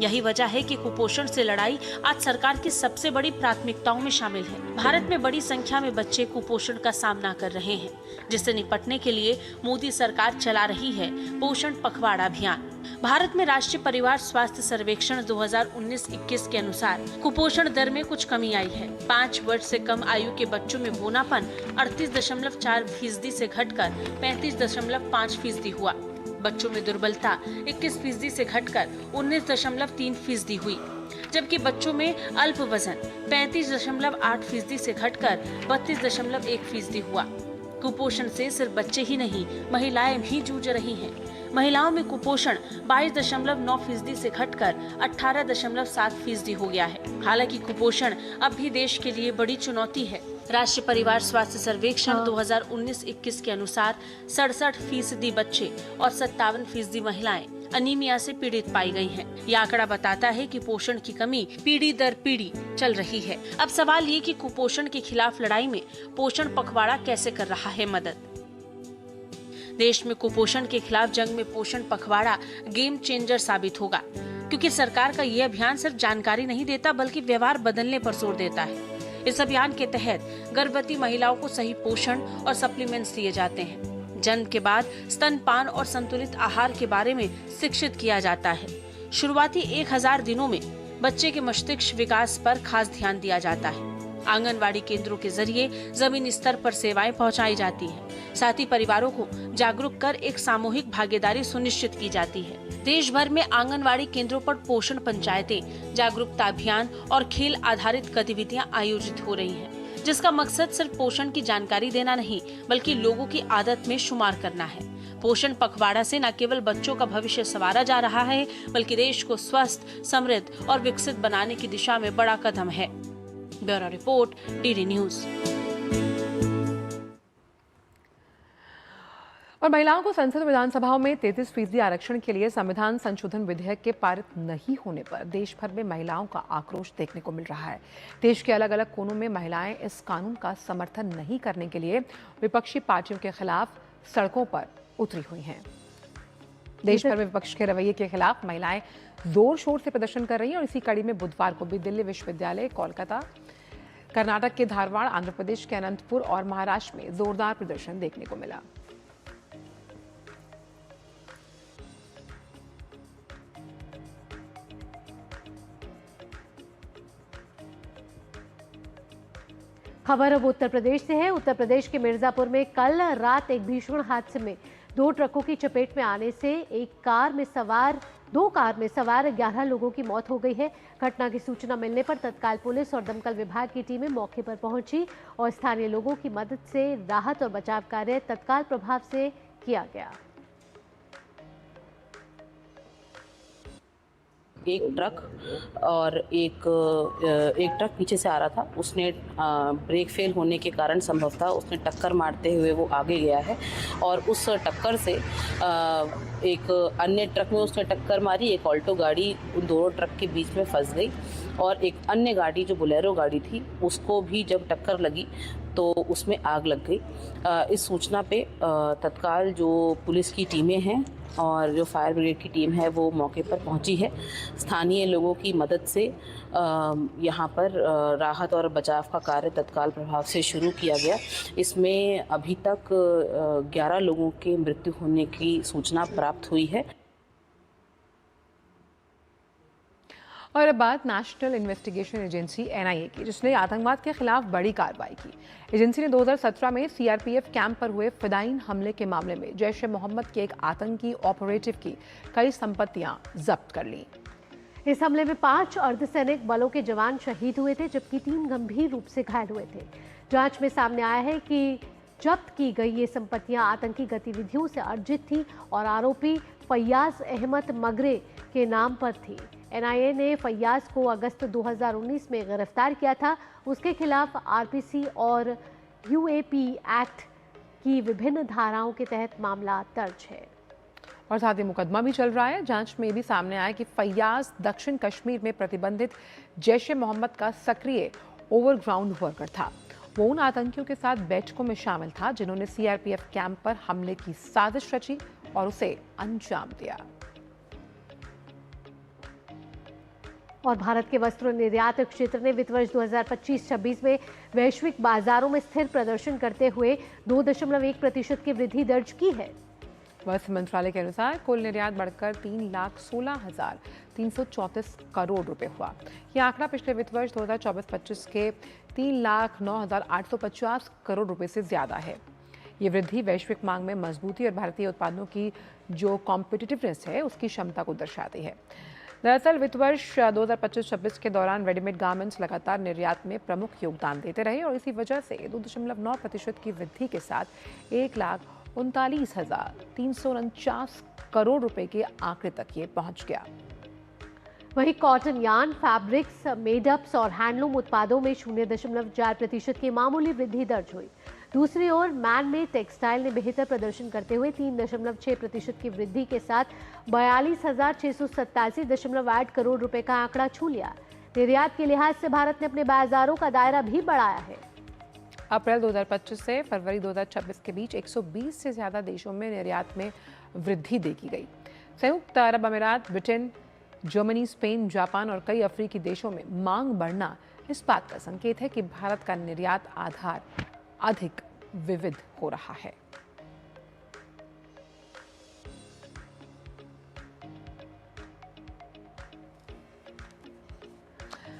Speaker 9: यही वजह है कि कुपोषण से लड़ाई आज सरकार की सबसे बड़ी प्राथमिकताओं में शामिल है। भारत में बड़ी संख्या में बच्चे कुपोषण का सामना कर रहे हैं, जिससे निपटने के लिए मोदी सरकार चला रही है पोषण पखवाड़ा अभियान। भारत में राष्ट्रीय परिवार स्वास्थ्य सर्वेक्षण 2019-21 के अनुसार कुपोषण दर में कुछ कमी आई है। 5 वर्ष से कम आयु के बच्चों में बोनापन 38.4% से घटकर 35.5% हुआ। बच्चों में दुर्बलता 21% से घटकर 19.3% हुई, जबकि बच्चों में अल्प वजन 35.8% से घटकर 32.1% हुआ। कुपोषण से सिर्फ बच्चे ही नहीं, महिलाएं भी जूझ रही हैं। महिलाओं में कुपोषण 22.9% से घटकर 18.7% हो गया है। हालांकि कुपोषण अब भी देश के लिए बड़ी चुनौती है। राष्ट्रीय परिवार स्वास्थ्य सर्वेक्षण 2019-21 के अनुसार 67% बच्चे और 57% महिलाएं अनीमिया से पीड़ित पाई गई हैं। यह आंकड़ा बताता है कि पोषण की कमी पीढ़ी दर पीढ़ी चल रही है। अब सवाल ये कि कुपोषण के खिलाफ लड़ाई में पोषण पखवाड़ा कैसे कर रहा है मदद। देश में कुपोषण के खिलाफ जंग में पोषण पखवाड़ा गेम चेंजर साबित होगा, क्योंकि सरकार का ये अभियान सिर्फ जानकारी नहीं देता बल्कि व्यवहार बदलने पर जोर देता है। इस अभियान के तहत गर्भवती महिलाओं को सही पोषण और सप्लीमेंट्स दिए जाते हैं। जन्म के बाद स्तनपान और संतुलित आहार के बारे में शिक्षित किया जाता है। शुरुआती 1000 दिनों में बच्चे के मस्तिष्क विकास पर खास ध्यान दिया जाता है। आंगनवाड़ी केंद्रों के जरिए जमीनी स्तर पर सेवाएं पहुंचाई जाती हैं। साथ ही परिवारों को जागरूक कर एक सामूहिक भागीदारी सुनिश्चित की जाती है। देश भर में आंगनवाड़ी केंद्रों पर पोषण पंचायतें, जागरूकता अभियान और खेल आधारित गतिविधियां आयोजित हो रही हैं, जिसका मकसद सिर्फ पोषण की जानकारी देना नहीं, बल्कि लोगों की आदत में शुमार करना है। पोषण पखवाड़ा से न केवल बच्चों का भविष्य संवारा जा रहा है, बल्कि देश को स्वस्थ, समृद्ध और विकसित बनाने की दिशा में बड़ा कदम है। Bureau report, DD news.
Speaker 1: और महिलाओं को संसद विधानसभाओं में 33% आरक्षण के लिए संविधान संशोधन विधेयक के पारित नहीं होने पर देश भर में महिलाओं का आक्रोश देखने को मिल रहा है। देश के अलग अलग कोनों में महिलाएं इस कानून का समर्थन नहीं करने के लिए विपक्षी पार्टियों के खिलाफ सड़कों पर उतरी हुई हैं। देश भर में विपक्ष के रवैये के खिलाफ महिलाएं जोर शोर से प्रदर्शन कर रही हैं और इसी कड़ी में बुधवार को भी दिल्ली विश्वविद्यालय, कोलकाता, कर्नाटक के धारवाड़, आंध्र प्रदेश के अनंतपुर और महाराष्ट्र में जोरदार प्रदर्शन देखने को मिला।
Speaker 2: खबर अब उत्तर प्रदेश से है। उत्तर प्रदेश के मिर्जापुर में कल रात एक भीषण हादसे में 2 ट्रकों की चपेट में आने से दो कार में सवार 11 लोगों की मौत हो गई है। घटना की सूचना मिलने पर तत्काल पुलिस और दमकल विभाग की टीमें मौके पर पहुंची और स्थानीय लोगों की मदद से राहत और बचाव कार्य तत्काल प्रभाव से किया गया।
Speaker 10: एक ट्रक और एक ट्रक पीछे से आ रहा था, उसने ब्रेक फेल होने के कारण संभवतः उसने टक्कर मारते हुए वो आगे गया है और उस टक्कर से एक अन्य ट्रक में उसने टक्कर मारी। एक ऑल्टो गाड़ी उन दोनों ट्रक के बीच में फंस गई और एक अन्य गाड़ी जो बोलेरो गाड़ी थी उसको भी जब टक्कर लगी तो उसमें आग लग गई। इस सूचना पे तत्काल जो पुलिस की टीमें हैं और जो फायर ब्रिगेड की टीम है वो मौके पर पहुंची है। स्थानीय लोगों की मदद से यहाँ पर राहत और बचाव का कार्य तत्काल प्रभाव से शुरू किया गया। इसमें अभी तक 11 लोगों के मृत्यु होने की सूचना प्राप्त हुई है।
Speaker 1: और अब बात नेशनल इन्वेस्टिगेशन एजेंसी NIA की, जिसने आतंकवाद के खिलाफ बड़ी कार्रवाई की। एजेंसी ने 2017 में CRPF कैंप पर हुए फिदायीन हमले के मामले में जैश ए मोहम्मद के एक आतंकी ऑपरेटिव की कई संपत्तियां जब्त कर ली।
Speaker 2: इस हमले में 5 अर्धसैनिक बलों के जवान शहीद हुए थे, जबकि 3 गंभीर रूप से घायल हुए थे। जांच में सामने आया है कि जब्त की गई ये संपत्तियां आतंकी गतिविधियों से अर्जित थी और आरोपी फैयाज अहमद मगरे के नाम पर थी। NIA ने फैयाज को अगस्त 2019 में गिरफ्तार किया था। उसके खिलाफ RPC और UAP एक्ट की विभिन्न धाराओं के तहत मामला दर्ज है
Speaker 1: और साथ ही मुकदमा भी चल रहा है। जांच में भी सामने आया कि फैयाज दक्षिण कश्मीर में प्रतिबंधित जैश ए मोहम्मद का सक्रिय ओवरग्राउंड वर्कर था। वो उन आतंकियों के साथ बैठकों में शामिल था जिन्होंने CRPF कैंप पर हमले की साजिश रची और उसे अंजाम दिया।
Speaker 2: और भारत के वस्त्र निर्यात क्षेत्र ने वित्त वर्ष 2025-26 में वैश्विक बाजारों में स्थिर प्रदर्शन करते हुए 2.1% की वृद्धि दर्ज की है।
Speaker 1: वस्त्र मंत्रालय के अनुसार कुल निर्यात बढ़कर 3,16,334 करोड़ रुपए हुआ। यह आंकड़ा पिछले वित्त वर्ष 2024-25 के 3,09,850 करोड़ रुपए से ज्यादा है। ये वृद्धि वैश्विक मांग में मजबूती और भारतीय उत्पादों की जो कॉम्पिटिटिवनेस है उसकी क्षमता को दर्शाती है। दरअसल वित्त वर्ष 2025-26 के दौरान रेडीमेड गारमेंट्स लगातार निर्यात में प्रमुख योगदान देते रहे और इसी वजह से 2.9% की वृद्धि के साथ 1,39,349 करोड़ रुपए के आंकड़े तक ये पहुंच गया।
Speaker 2: वहीं कॉटन, यार्न, फैब्रिक्स, मेडअप्स और हैंडलूम उत्पादों में 0.4% की मामूली वृद्धि दर्ज हुई। दूसरी ओर मैनमेड टेक्सटाइल ने बेहतर प्रदर्शन करते हुए 3.6% की वृद्धि के साथ 42,687.8 करोड़ रुपए का आंकड़ा छू लिया। निर्यात के लिहाज से भारत ने अपने बाजारों का दायरा भी बढ़ाया है।
Speaker 1: अप्रैल 2025 से फरवरी 2026 के बीच 120 से ज्यादा देशों में निर्यात में वृद्धि देखी गई। संयुक्त अरब अमीरात, ब्रिटेन, जर्मनी, स्पेन, जापान और कई अफ्रीकी देशों में मांग बढ़ना इस बात का संकेत है कि भारत का निर्यात आधार अधिक विविध हो रहा है।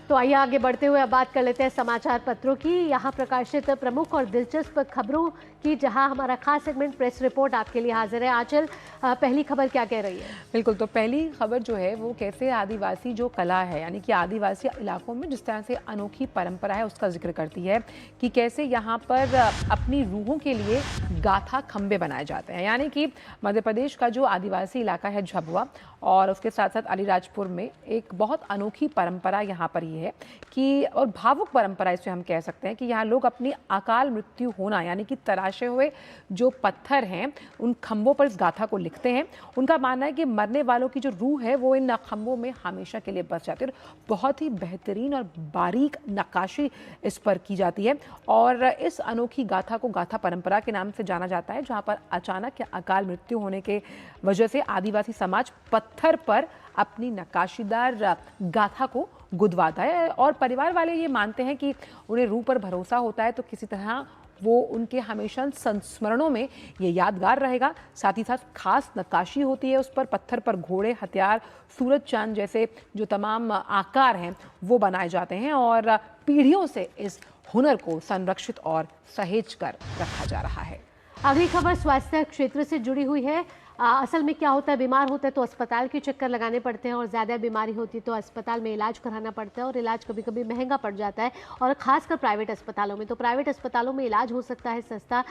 Speaker 2: तो आइए आगे बढ़ते हुए अब बात कर लेते हैं समाचार पत्रों की। यहाँ प्रकाशित प्रमुख और दिलचस्प खबरों की, जहां हमारा खास सेगमेंट प्रेस रिपोर्ट आपके लिए हाजिर है। आंचल, पहली खबर क्या कह रही है?
Speaker 1: बिल्कुल, तो पहली खबर जो है वो कैसे आदिवासी जो कला है, यानी कि आदिवासी इलाकों में जिस तरह से अनोखी परंपरा है उसका जिक्र करती है कि कैसे यहाँ पर अपनी रूहों के लिए गाथा खंबे बनाए जाते हैं। यानी कि मध्य प्रदेश का जो आदिवासी इलाका है झाबुआ और उसके साथ साथ अलीराजपुर में एक बहुत अनोखी परंपरा यहाँ पर ये है कि, और भावुक परंपरा इसे हम कह सकते हैं कि यहाँ लोग अपनी अकाल मृत्यु होना, यानी कि तराशे हुए जो पत्थर हैं उन खंभों पर इस गाथा को लिखते हैं। उनका मानना है कि मरने वालों की जो रूह है वो इन खंभों में हमेशा के लिए बस जाती है। बहुत ही बेहतरीन और बारीक नक्काशी इस पर की जाती है और इस अनोखी गाथा को गाथा परंपरा के नाम से जाना जाता है, जहाँ पर अचानक या अकाल मृत्यु होने के वजह से आदिवासी समाज पत्थर पर अपनी नक्काशीदार गाथा को गुदवाता है और परिवार वाले ये मानते हैं कि उन्हें रूह पर भरोसा होता है तो किसी तरह वो उनके हमेशा संस्मरणों में ये यादगार रहेगा। साथ ही साथ खास नक्काशी होती है उस पर, पत्थर पर घोड़े, हथियार, सूरज चांद जैसे जो तमाम आकार हैं वो बनाए जाते हैं और पीढ़ियों से इस हुनर को संरक्षित और सहेज कर रखा जा रहा है।
Speaker 2: अगली खबर स्वास्थ्य क्षेत्र से जुड़ी हुई है। असल में क्या होता है, बीमार होता है तो अस्पताल के चक्कर लगाने पड़ते हैं और ज़्यादा बीमारी होती है तो अस्पताल में इलाज कराना पड़ता है और इलाज कभी कभी महंगा पड़ जाता है, और ख़ासकर प्राइवेट अस्पतालों में। तो प्राइवेट अस्पतालों में इलाज हो सकता है सस्ता।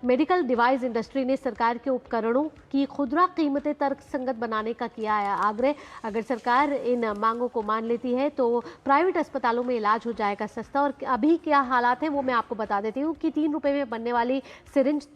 Speaker 2: मेडिकल डिवाइस इंडस्ट्री ने सरकार के उपकरणों की खुदरा कीमतें तर्कसंगत बनाने का किया है आग्रह। अगर सरकार इन मांगों को मान लेती है तो प्राइवेट अस्पतालों में इलाज हो जाएगा सस्ता। और अभी क्या हालात हैं वो मैं आपको बता देती हूँ कि 3 रुपये में बनने वाली सिरिंज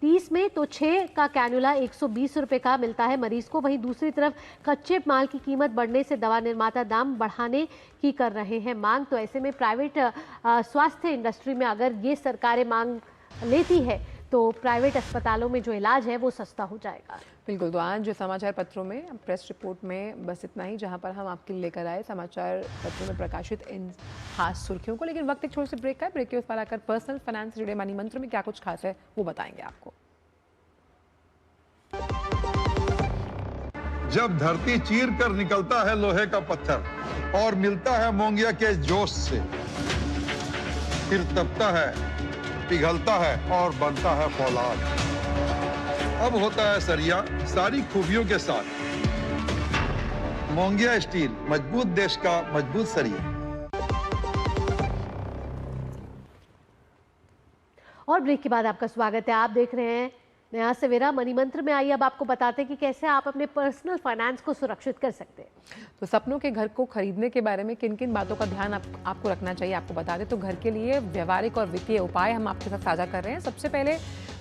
Speaker 2: 30 में तो 6 का कैनुला 120 रुपये का मिलता है मरीज को। वहीं दूसरी तरफ कच्चे माल की कीमत बढ़ने से दवा निर्माता दाम बढ़ाने की कर रहे हैं मांग। तो ऐसे में प्राइवेट स्वास्थ्य इंडस्ट्री में अगर ये सरकारें मांग लेती है तो प्राइवेट अस्पतालों में जो इलाज है वो सस्ता हो जाएगा।
Speaker 1: बिल्कुल, तो आज जो समाचार पत्रों में प्रेस रिपोर्ट में बस इतना ही, जहां पर हम आपके लिए लेकर आए समाचार पत्रों में प्रकाशित इन खास सुर्खियों को। लेकिन वक्त एक छोटे से ब्रेक का है। ब्रेक के उस पर आकर पर्सनल फाइनेंस से जुड़े मनी मंत्र में क्या कुछ खास है वो बताएंगे आपको।
Speaker 6: जब धरती चीर कर निकलता है लोहे का पत्थर और मिलता है मोंगिया के जोश से, फिर तपता है, पिघलता है और बनता है फौलाद। अब होता है सरिया सारी खूबियों के साथ। मोंगिया स्टील, मजबूत देश का मजबूत सरिया।
Speaker 2: और ब्रेक के बाद आपका स्वागत है। आप देख रहे हैं नया सवेरा मनी मंत्र में। आइए अब आपको बताते हैं कि कैसे आप अपने पर्सनल फाइनेंस को सुरक्षित कर सकते हैं।
Speaker 1: तो सपनों के घर को खरीदने के बारे में किन किन बातों का ध्यान आपको रखना चाहिए आपको बता दें। तो घर के लिए व्यवहारिक और वित्तीय उपाय हम आपके साथ साझा कर रहे हैं। सबसे पहले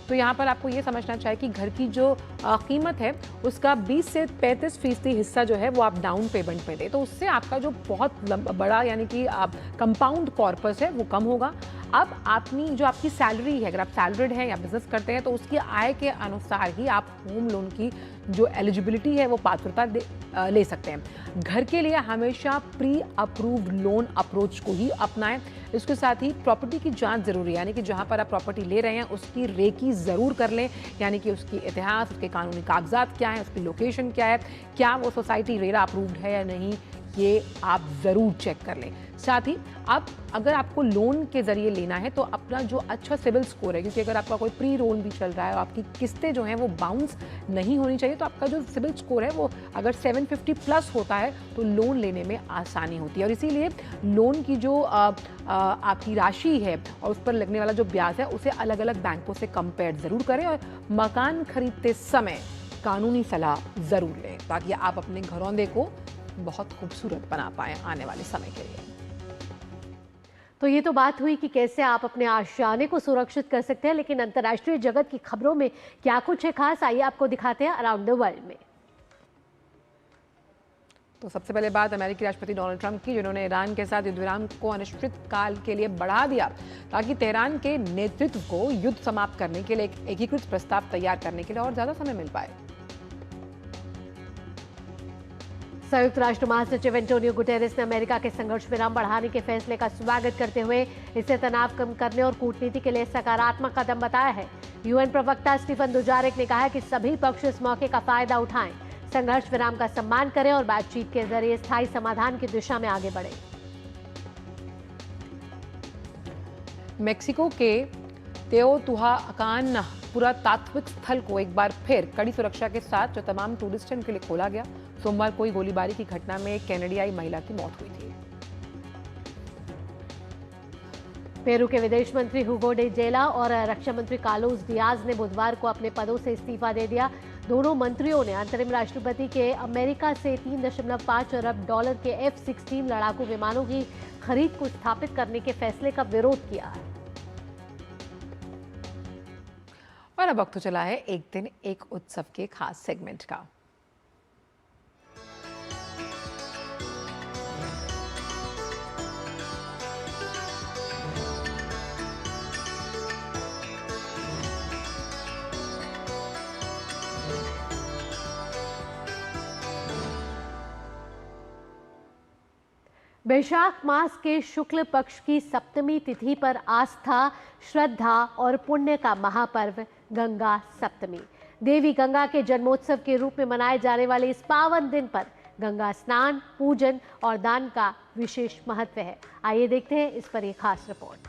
Speaker 1: तो यहाँ पर आपको ये समझना चाहिए कि घर की जो कीमत है उसका 20 से 35% हिस्सा जो है वो आप डाउन पेमेंट पे दें, तो उससे आपका जो बहुत बड़ा यानी कि आप कंपाउंड कॉर्पस है वो कम होगा। अब अपनी जो आपकी सैलरी है, अगर आप सैलरीड हैं या बिजनेस करते हैं तो उसकी आय के अनुसार ही आप होम लोन की जो एलिजिबिलिटी है वो पात्रता ले सकते हैं। घर के लिए हमेशा प्री अप्रूव्ड लोन अप्रोच को ही अपनाएं। इसके साथ ही प्रॉपर्टी की जांच जरूरी है, यानी कि जहां पर आप प्रॉपर्टी ले रहे हैं उसकी रेकी ज़रूर कर लें, यानी कि उसकी इतिहास, उसके कानूनी कागजात क्या हैं, उसकी लोकेशन क्या है, क्या वो सोसाइटी रेरा अप्रूव्ड है या नहीं, ये आप ज़रूर चेक कर लें। साथ ही आप अगर आपको लोन के ज़रिए लेना है तो अपना जो अच्छा सिविल स्कोर है, क्योंकि अगर आपका कोई प्री लोन भी चल रहा है और आपकी किस्तें जो हैं वो बाउंस नहीं होनी चाहिए, तो आपका जो सिविल स्कोर है वो अगर 750 प्लस होता है तो लोन लेने में आसानी होती है। और इसीलिए लोन की जो आपकी राशि है और उस पर लगने वाला जो ब्याज है उसे अलग अलग बैंकों से कंपेयर ज़रूर करें और मकान खरीदते समय कानूनी सलाह ज़रूर लें ताकि आप अपने घरौंदे को बहुत खूबसूरत बना पाएं आने वाले समय के लिए।
Speaker 2: तो ये तो बात हुई कि कैसे आप अपने आशियाने को सुरक्षित कर सकते हैं, लेकिन अंतर्राष्ट्रीय जगत की खबरों में क्या कुछ है खास, आइए आपको दिखाते हैं अराउंड द वर्ल्ड में।
Speaker 1: तो सबसे पहले बात अमेरिकी राष्ट्रपति डोनाल्ड ट्रंप की, जिन्होंने ईरान के साथ युद्ध विराम को अनिश्चित काल के लिए बढ़ा दिया ताकि तेहरान के नेतृत्व को युद्ध समाप्त करने के लिए एक एकीकृत प्रस्ताव तैयार करने के लिए और ज्यादा समय मिल पाए।
Speaker 2: संयुक्त राष्ट्र महासचिव एंटोनियो गुटेरेस ने अमेरिका के संघर्ष विराम बढ़ाने के फैसले का स्वागत करते हुए इसे तनाव कम करने और कूटनीति के लिए सकारात्मक कदम बताया है। यूएन प्रवक्ता स्टीफन दुजारिक ने कहा है कि सभी पक्ष इस मौके का फायदा उठाएं। संघर्ष विराम का सम्मान करें और बातचीत के जरिए स्थायी समाधान की दिशा में आगे बढ़ें।
Speaker 1: मेक्सिको के तेओतिहुआकान पुरातात्विक स्थल को एक बार फिर कड़ी सुरक्षा के साथ जो तमाम टूरिस्टों के लिए खोला गया। सोमवार को गोलीबारी की घटना में एक कैनेडियाई महिला की मौत हुई थी।
Speaker 2: पेरू के विदेश मंत्री हुगो डे जेला और रक्षा मंत्री कार्लोस डियाज ने बुधवार को अपने पदों से इस्तीफा दे दिया। दोनों मंत्रियों ने अंतरिम राष्ट्रपति के अमेरिका से $3.5 अरब के F-16 लड़ाकू विमानों की खरीद को स्थापित करने के फैसले का विरोध किया है।
Speaker 1: और अब वक्त तो चला है एक दिन एक उत्सव के खास सेगमेंट का।
Speaker 2: वैशाख मास के शुक्ल पक्ष की सप्तमी तिथि पर आस्था, श्रद्धा और पुण्य का महापर्व गंगा सप्तमी। देवी गंगा के जन्मोत्सव के रूप में मनाए जाने वाले इस पावन दिन पर गंगा स्नान, पूजन और दान का विशेष महत्व है। आइए देखते हैं इस पर एक खास रिपोर्ट।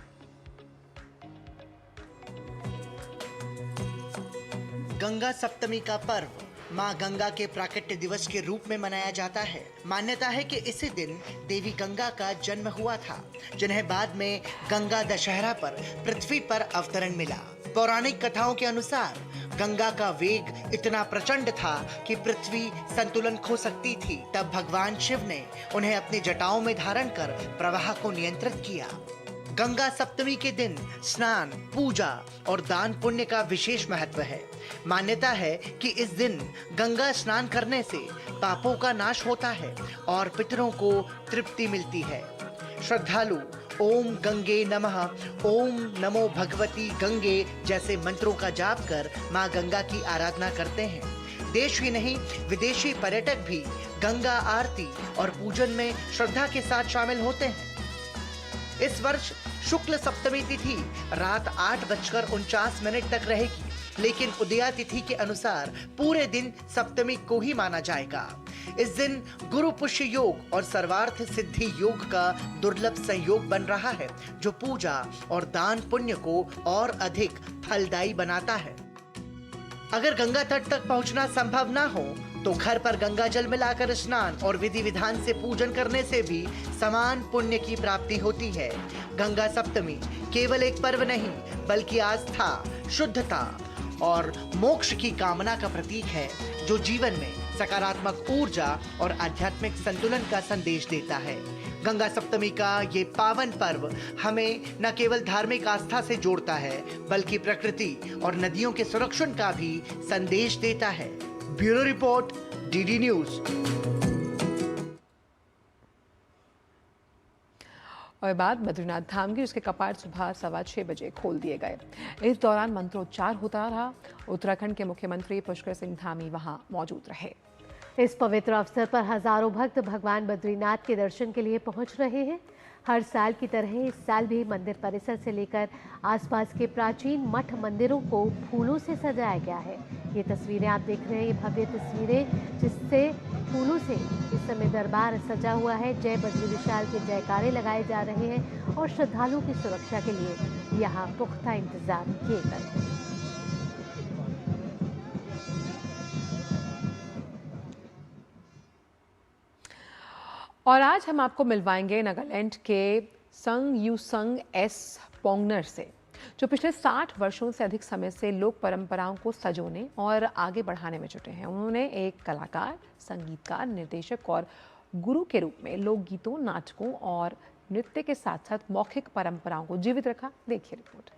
Speaker 11: गंगा सप्तमी का पर्व माँ गंगा के प्राकट्य दिवस के रूप में मनाया जाता है। मान्यता है कि इसी दिन देवी गंगा का जन्म हुआ था, जिन्हें बाद में गंगा दशहरा पर पृथ्वी पर अवतरण मिला। पौराणिक कथाओं के अनुसार गंगा का वेग इतना प्रचंड था कि पृथ्वी संतुलन खो सकती थी। तब भगवान शिव ने उन्हें अपनी जटाओं में धारण कर प्रवाह को नियंत्रित किया। गंगा सप्तमी के दिन स्नान, पूजा और दान पुण्य का विशेष महत्व है। मान्यता है कि इस दिन गंगा स्नान करने से पापों का नाश होता है और पितरों को तृप्ति मिलती है। श्रद्धालु ओम गंगे नमः, ओम नमो भगवती गंगे जैसे मंत्रों का जाप कर मां गंगा की आराधना करते हैं। देश ही नहीं, विदेशी पर्यटक भी गंगा आरती और पूजन में श्रद्धा के साथ शामिल होते हैं। इस वर्ष शुक्ल सप्तमी तिथि रात 8:49 तक रहेगी, लेकिन उदया तिथि के अनुसार पूरे दिन सप्तमी को ही माना जाएगा। इस दिन गुरु पुष्य योग और सर्वार्थ सिद्धि योग का दुर्लभ संयोग बन रहा है, जो पूजा और दान पुण्य को और अधिक फलदायी बनाता है। अगर गंगा तट तक पहुंचना संभव ना हो तो घर पर गंगा जल मिलाकर स्नान और विधि विधान से पूजन करने से भी समान पुण्य की प्राप्ति होती है। गंगा सप्तमी केवल एक पर्व नहीं, बल्कि आस्था, शुद्धता और मोक्ष की कामना का प्रतीक है, जो जीवन में सकारात्मक ऊर्जा और आध्यात्मिक संतुलन का संदेश देता है। गंगा सप्तमी का ये पावन पर्व हमें न केवल धार्मिक आस्था से जोड़ता है, बल्कि प्रकृति और नदियों के संरक्षण का भी संदेश देता है। Bureau report, DD news.
Speaker 1: और बाद बद्रीनाथ धाम की, जिसके कपाट सुबह 6:15 बजे खोल दिए गए। इस दौरान मंत्रोच्चार होता रहा। उत्तराखंड के मुख्यमंत्री पुष्कर सिंह धामी वहां मौजूद रहे।
Speaker 2: इस पवित्र अवसर पर हजारों भक्त भगवान बद्रीनाथ के दर्शन के लिए पहुंच रहे हैं। हर साल की तरह इस साल भी मंदिर परिसर से लेकर आसपास के प्राचीन मठ मंदिरों को फूलों से सजाया गया है। ये तस्वीरें आप देख रहे हैं, ये भव्य तस्वीरें जिससे फूलों से इस समय दरबार सजा हुआ है। जय बद्री विशाल के जयकारे लगाए जा रहे हैं और श्रद्धालुओं की सुरक्षा के लिए यहाँ पुख्ता इंतजाम किए गए हैं।
Speaker 1: और आज हम आपको मिलवाएंगे नागालैंड के संगयुसंग एस पोंगनर से, जो पिछले 60 वर्षों से अधिक समय से लोक परंपराओं को सजोने और आगे बढ़ाने में जुटे हैं। उन्होंने एक कलाकार, संगीतकार, निर्देशक और गुरु के रूप में लोकगीतों, नाटकों और नृत्य के साथ साथ मौखिक परंपराओं को जीवित रखा। देखिए रिपोर्ट।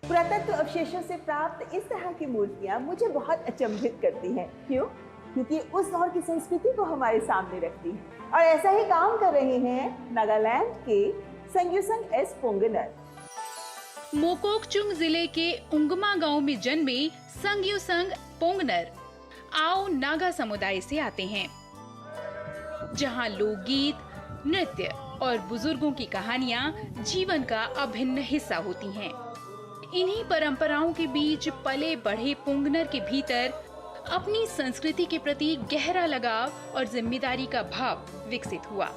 Speaker 12: पुरातत्व अवशेषों से प्राप्त इस तरह की मूर्तियां मुझे बहुत अचंभित करती हैं। क्यों? क्योंकि उस दौर की संस्कृति को हमारे सामने रखती है। और ऐसा ही काम कर रहे हैं नागालैंड के संगयुसंग एस पोंगनर।
Speaker 13: मोकोकचुंग जिले के उंगमा गांव में जन्मे संगयुसंग पोंगनर आओ नागा समुदाय से आते हैं, जहां लोकगीत, नृत्य और बुजुर्गों की कहानियां जीवन का अभिन्न हिस्सा होती हैं। इन्हीं परंपराओं के बीच पले बढ़े पुंगनर के भीतर अपनी संस्कृति के प्रति गहरा लगाव और जिम्मेदारी का भाव विकसित हुआ।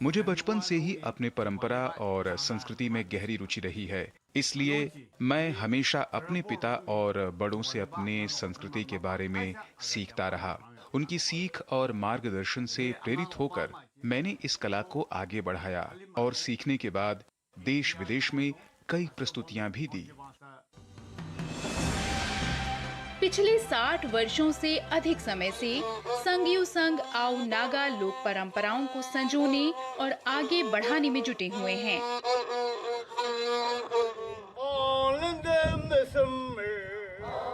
Speaker 14: मुझे बचपन से ही अपने परंपरा और संस्कृति में गहरी रुचि रही है, इसलिए मैं हमेशा अपने पिता और बड़ों से अपने संस्कृति के बारे में सीखता रहा। उनकी सीख और मार्गदर्शन से प्रेरित होकर मैंने इस कला को आगे बढ़ाया और सीखने के बाद देश विदेश में कई प्रस्तुतियां भी दी।
Speaker 13: पिछले 60 वर्षों से अधिक समय से संगयू संग आओ नागा लोक परंपराओं को संजोने और आगे बढ़ाने में जुटे हुए हैं।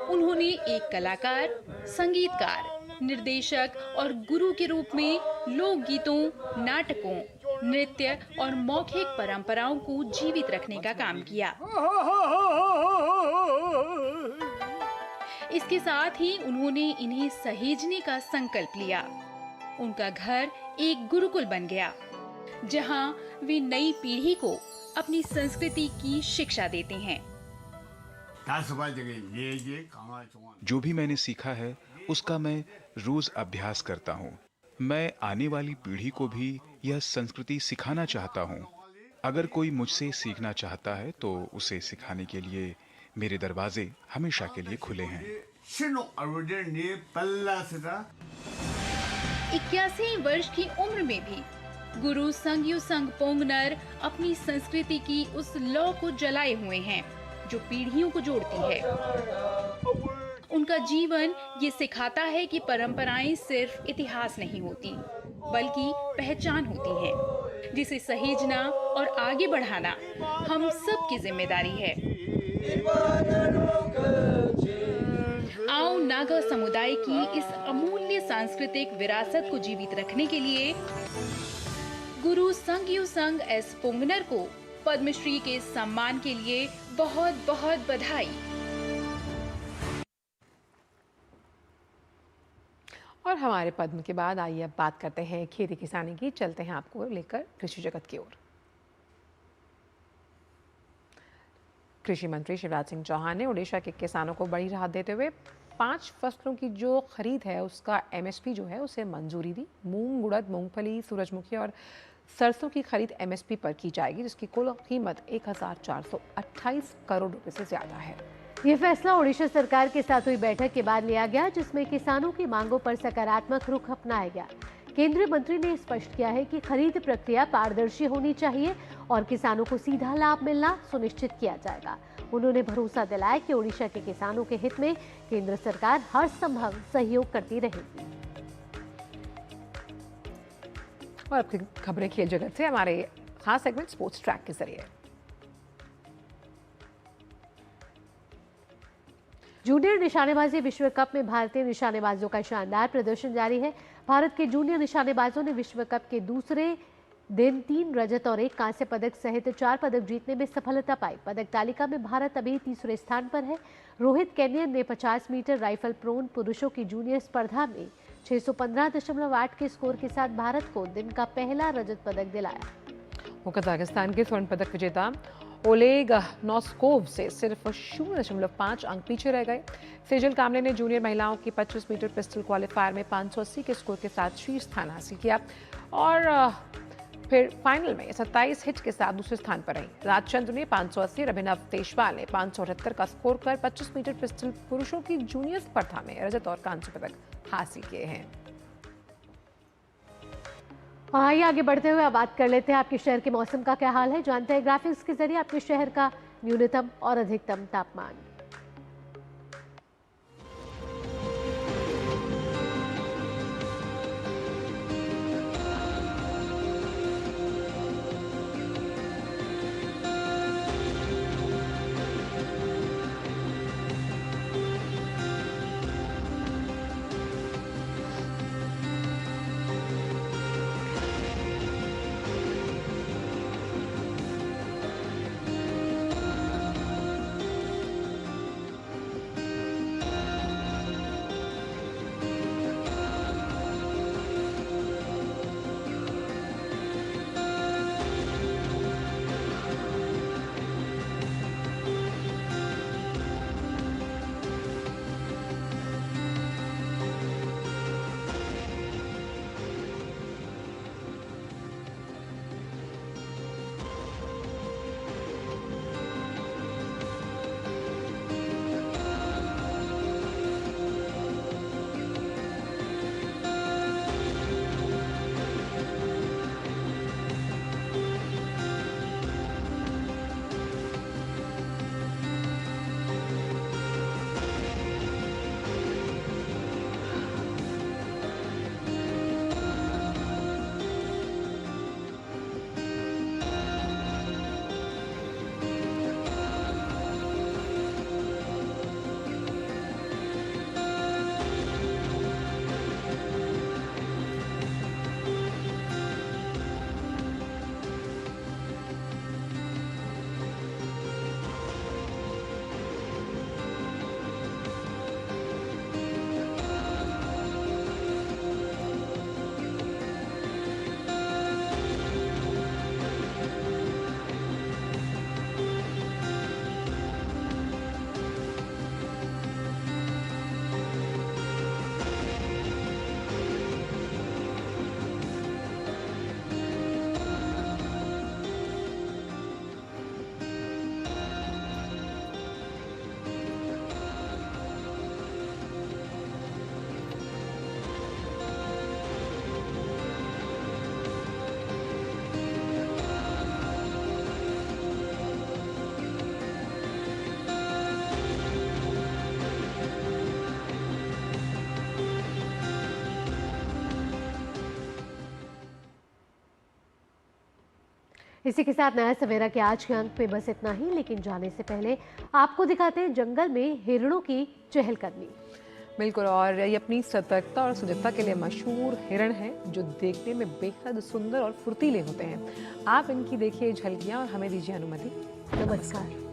Speaker 13: उन्होंने एक कलाकार, संगीतकार, निर्देशक और गुरु के रूप में लोकगीतों, नाटकों, नृत्य और मौखिक परंपराओं को जीवित रखने का काम किया। इसके साथ ही उन्होंने इन्हें सहेजने का संकल्प लिया। उनका घर एक गुरुकुल बन गया, जहां वे नई पीढ़ी को अपनी संस्कृति की शिक्षा देते हैं।
Speaker 14: जो भी मैंने सीखा है उसका मैं रोज अभ्यास करता हूँ। मैं आने वाली पीढ़ी को भी यह संस्कृति सिखाना चाहता हूँ। अगर कोई मुझसे सीखना चाहता है तो उसे सिखाने के लिए मेरे दरवाजे हमेशा के लिए खुले हैं।
Speaker 13: 81 वर्ष की उम्र में भी गुरु संगयू संग पोंगनर अपनी संस्कृति की उस लौ को जलाए हुए हैं जो पीढ़ियों को जोड़ती है। उनका जीवन ये सिखाता है कि परंपराएं सिर्फ इतिहास नहीं होती, बल्कि पहचान होती हैं, जिसे सहेजना और आगे बढ़ाना हम सब की जिम्मेदारी है। आओ नागा समुदाय की इस अमूल्य सांस्कृतिक विरासत को जीवित रखने के लिए गुरु संगयू संग एस पोंगनर को पद्मश्री के सम्मान के लिए बहुत बहुत बधाई।
Speaker 1: और हमारे पद्म के बाद आइए अब बात करते हैं खेती किसानी की। चलते हैं आपको लेकर कृषि जगत की ओर। कृषि मंत्री शिवराज सिंह चौहान ने ओडिशा के किसानों को बड़ी राहत देते हुए 5 फसलों की जो खरीद है उसका MSP जो है उसे मंजूरी दी। मूंग, उड़द, मूंगफली, सूरजमुखी और सरसों की खरीद MSP पर की जाएगी, जिसकी कुल कीमत 1428 करोड़ रुपए से ज्यादा है।
Speaker 2: ये फैसला ओडिशा सरकार के साथ हुई बैठक के बाद लिया गया, जिसमें किसानों की मांगों पर सकारात्मक रुख अपनाया गया। केंद्रीय मंत्री ने स्पष्ट किया है कि खरीद प्रक्रिया पारदर्शी होनी चाहिए और किसानों को सीधा लाभ मिलना सुनिश्चित किया जाएगा। उन्होंने भरोसा दिलाया कि ओडिशा के किसानों के हित में केंद्र सरकार हर संभव सहयोग करती रहेगी।
Speaker 1: और अब की खबरें खेल जगत से, हमारे खास सेगमेंट स्पोर्ट्स ट्रैक के जरिए।
Speaker 2: जूनियर निशानेबाजी विश्व कप में भारतीय निशानेबाजों का शानदार प्रदर्शन जारी है। भारत के जूनियर निशानेबाजों ने विश्व कप के दूसरे दिन 3 रजत और 1 कांस्य पदक सहित 4 पदक जीतने में सफलता पाई। पदक तालिका में भारत अभी तीसरे स्थान पर है। रोहित केनियन ने 50 मीटर राइफल प्रोन पुरुषों की जूनियर स्पर्धा में 615.8 के स्कोर के साथ भारत को दिन का पहला रजत पदक दिलाया।
Speaker 1: कजाकिस्तान के स्वर्ण पदक विजेता ओलेग नोस्कोव से सिर्फ 0.5 अंक पीछे रह गए। सेजल कामले ने जूनियर महिलाओं की 25 मीटर पिस्टल क्वालिफायर में 580 के स्कोर के साथ शीर्ष स्थान हासिल किया और फिर फाइनल में 27 हिट के साथ दूसरे स्थान पर रही। राजचंद्र ने 580 और अभिनव तेजपाल ने 578 का स्कोर कर 25 मीटर पिस्टल पुरुषों की जूनियर स्पर्धा में रजत और कांस्य पदक हासिल किए हैं।
Speaker 2: और आइए आगे बढ़ते हुए अब बात कर लेते हैं आपके शहर के मौसम का क्या हाल है। जानते हैं ग्राफिक्स के जरिए आपके शहर का न्यूनतम और अधिकतम तापमान। इसी के साथ नया सवेरा के आज के अंक में बस इतना ही, लेकिन जाने से पहले आपको दिखाते हैं जंगल में हिरणों की चहलकदमी।
Speaker 1: बिल्कुल, और ये अपनी सतर्कता और सुजगता के लिए मशहूर हिरण हैं जो देखने में बेहद सुंदर और फुर्तीले होते हैं। आप इनकी देखिए झलकियां और हमें दीजिए अनुमति।
Speaker 2: नमस्कार।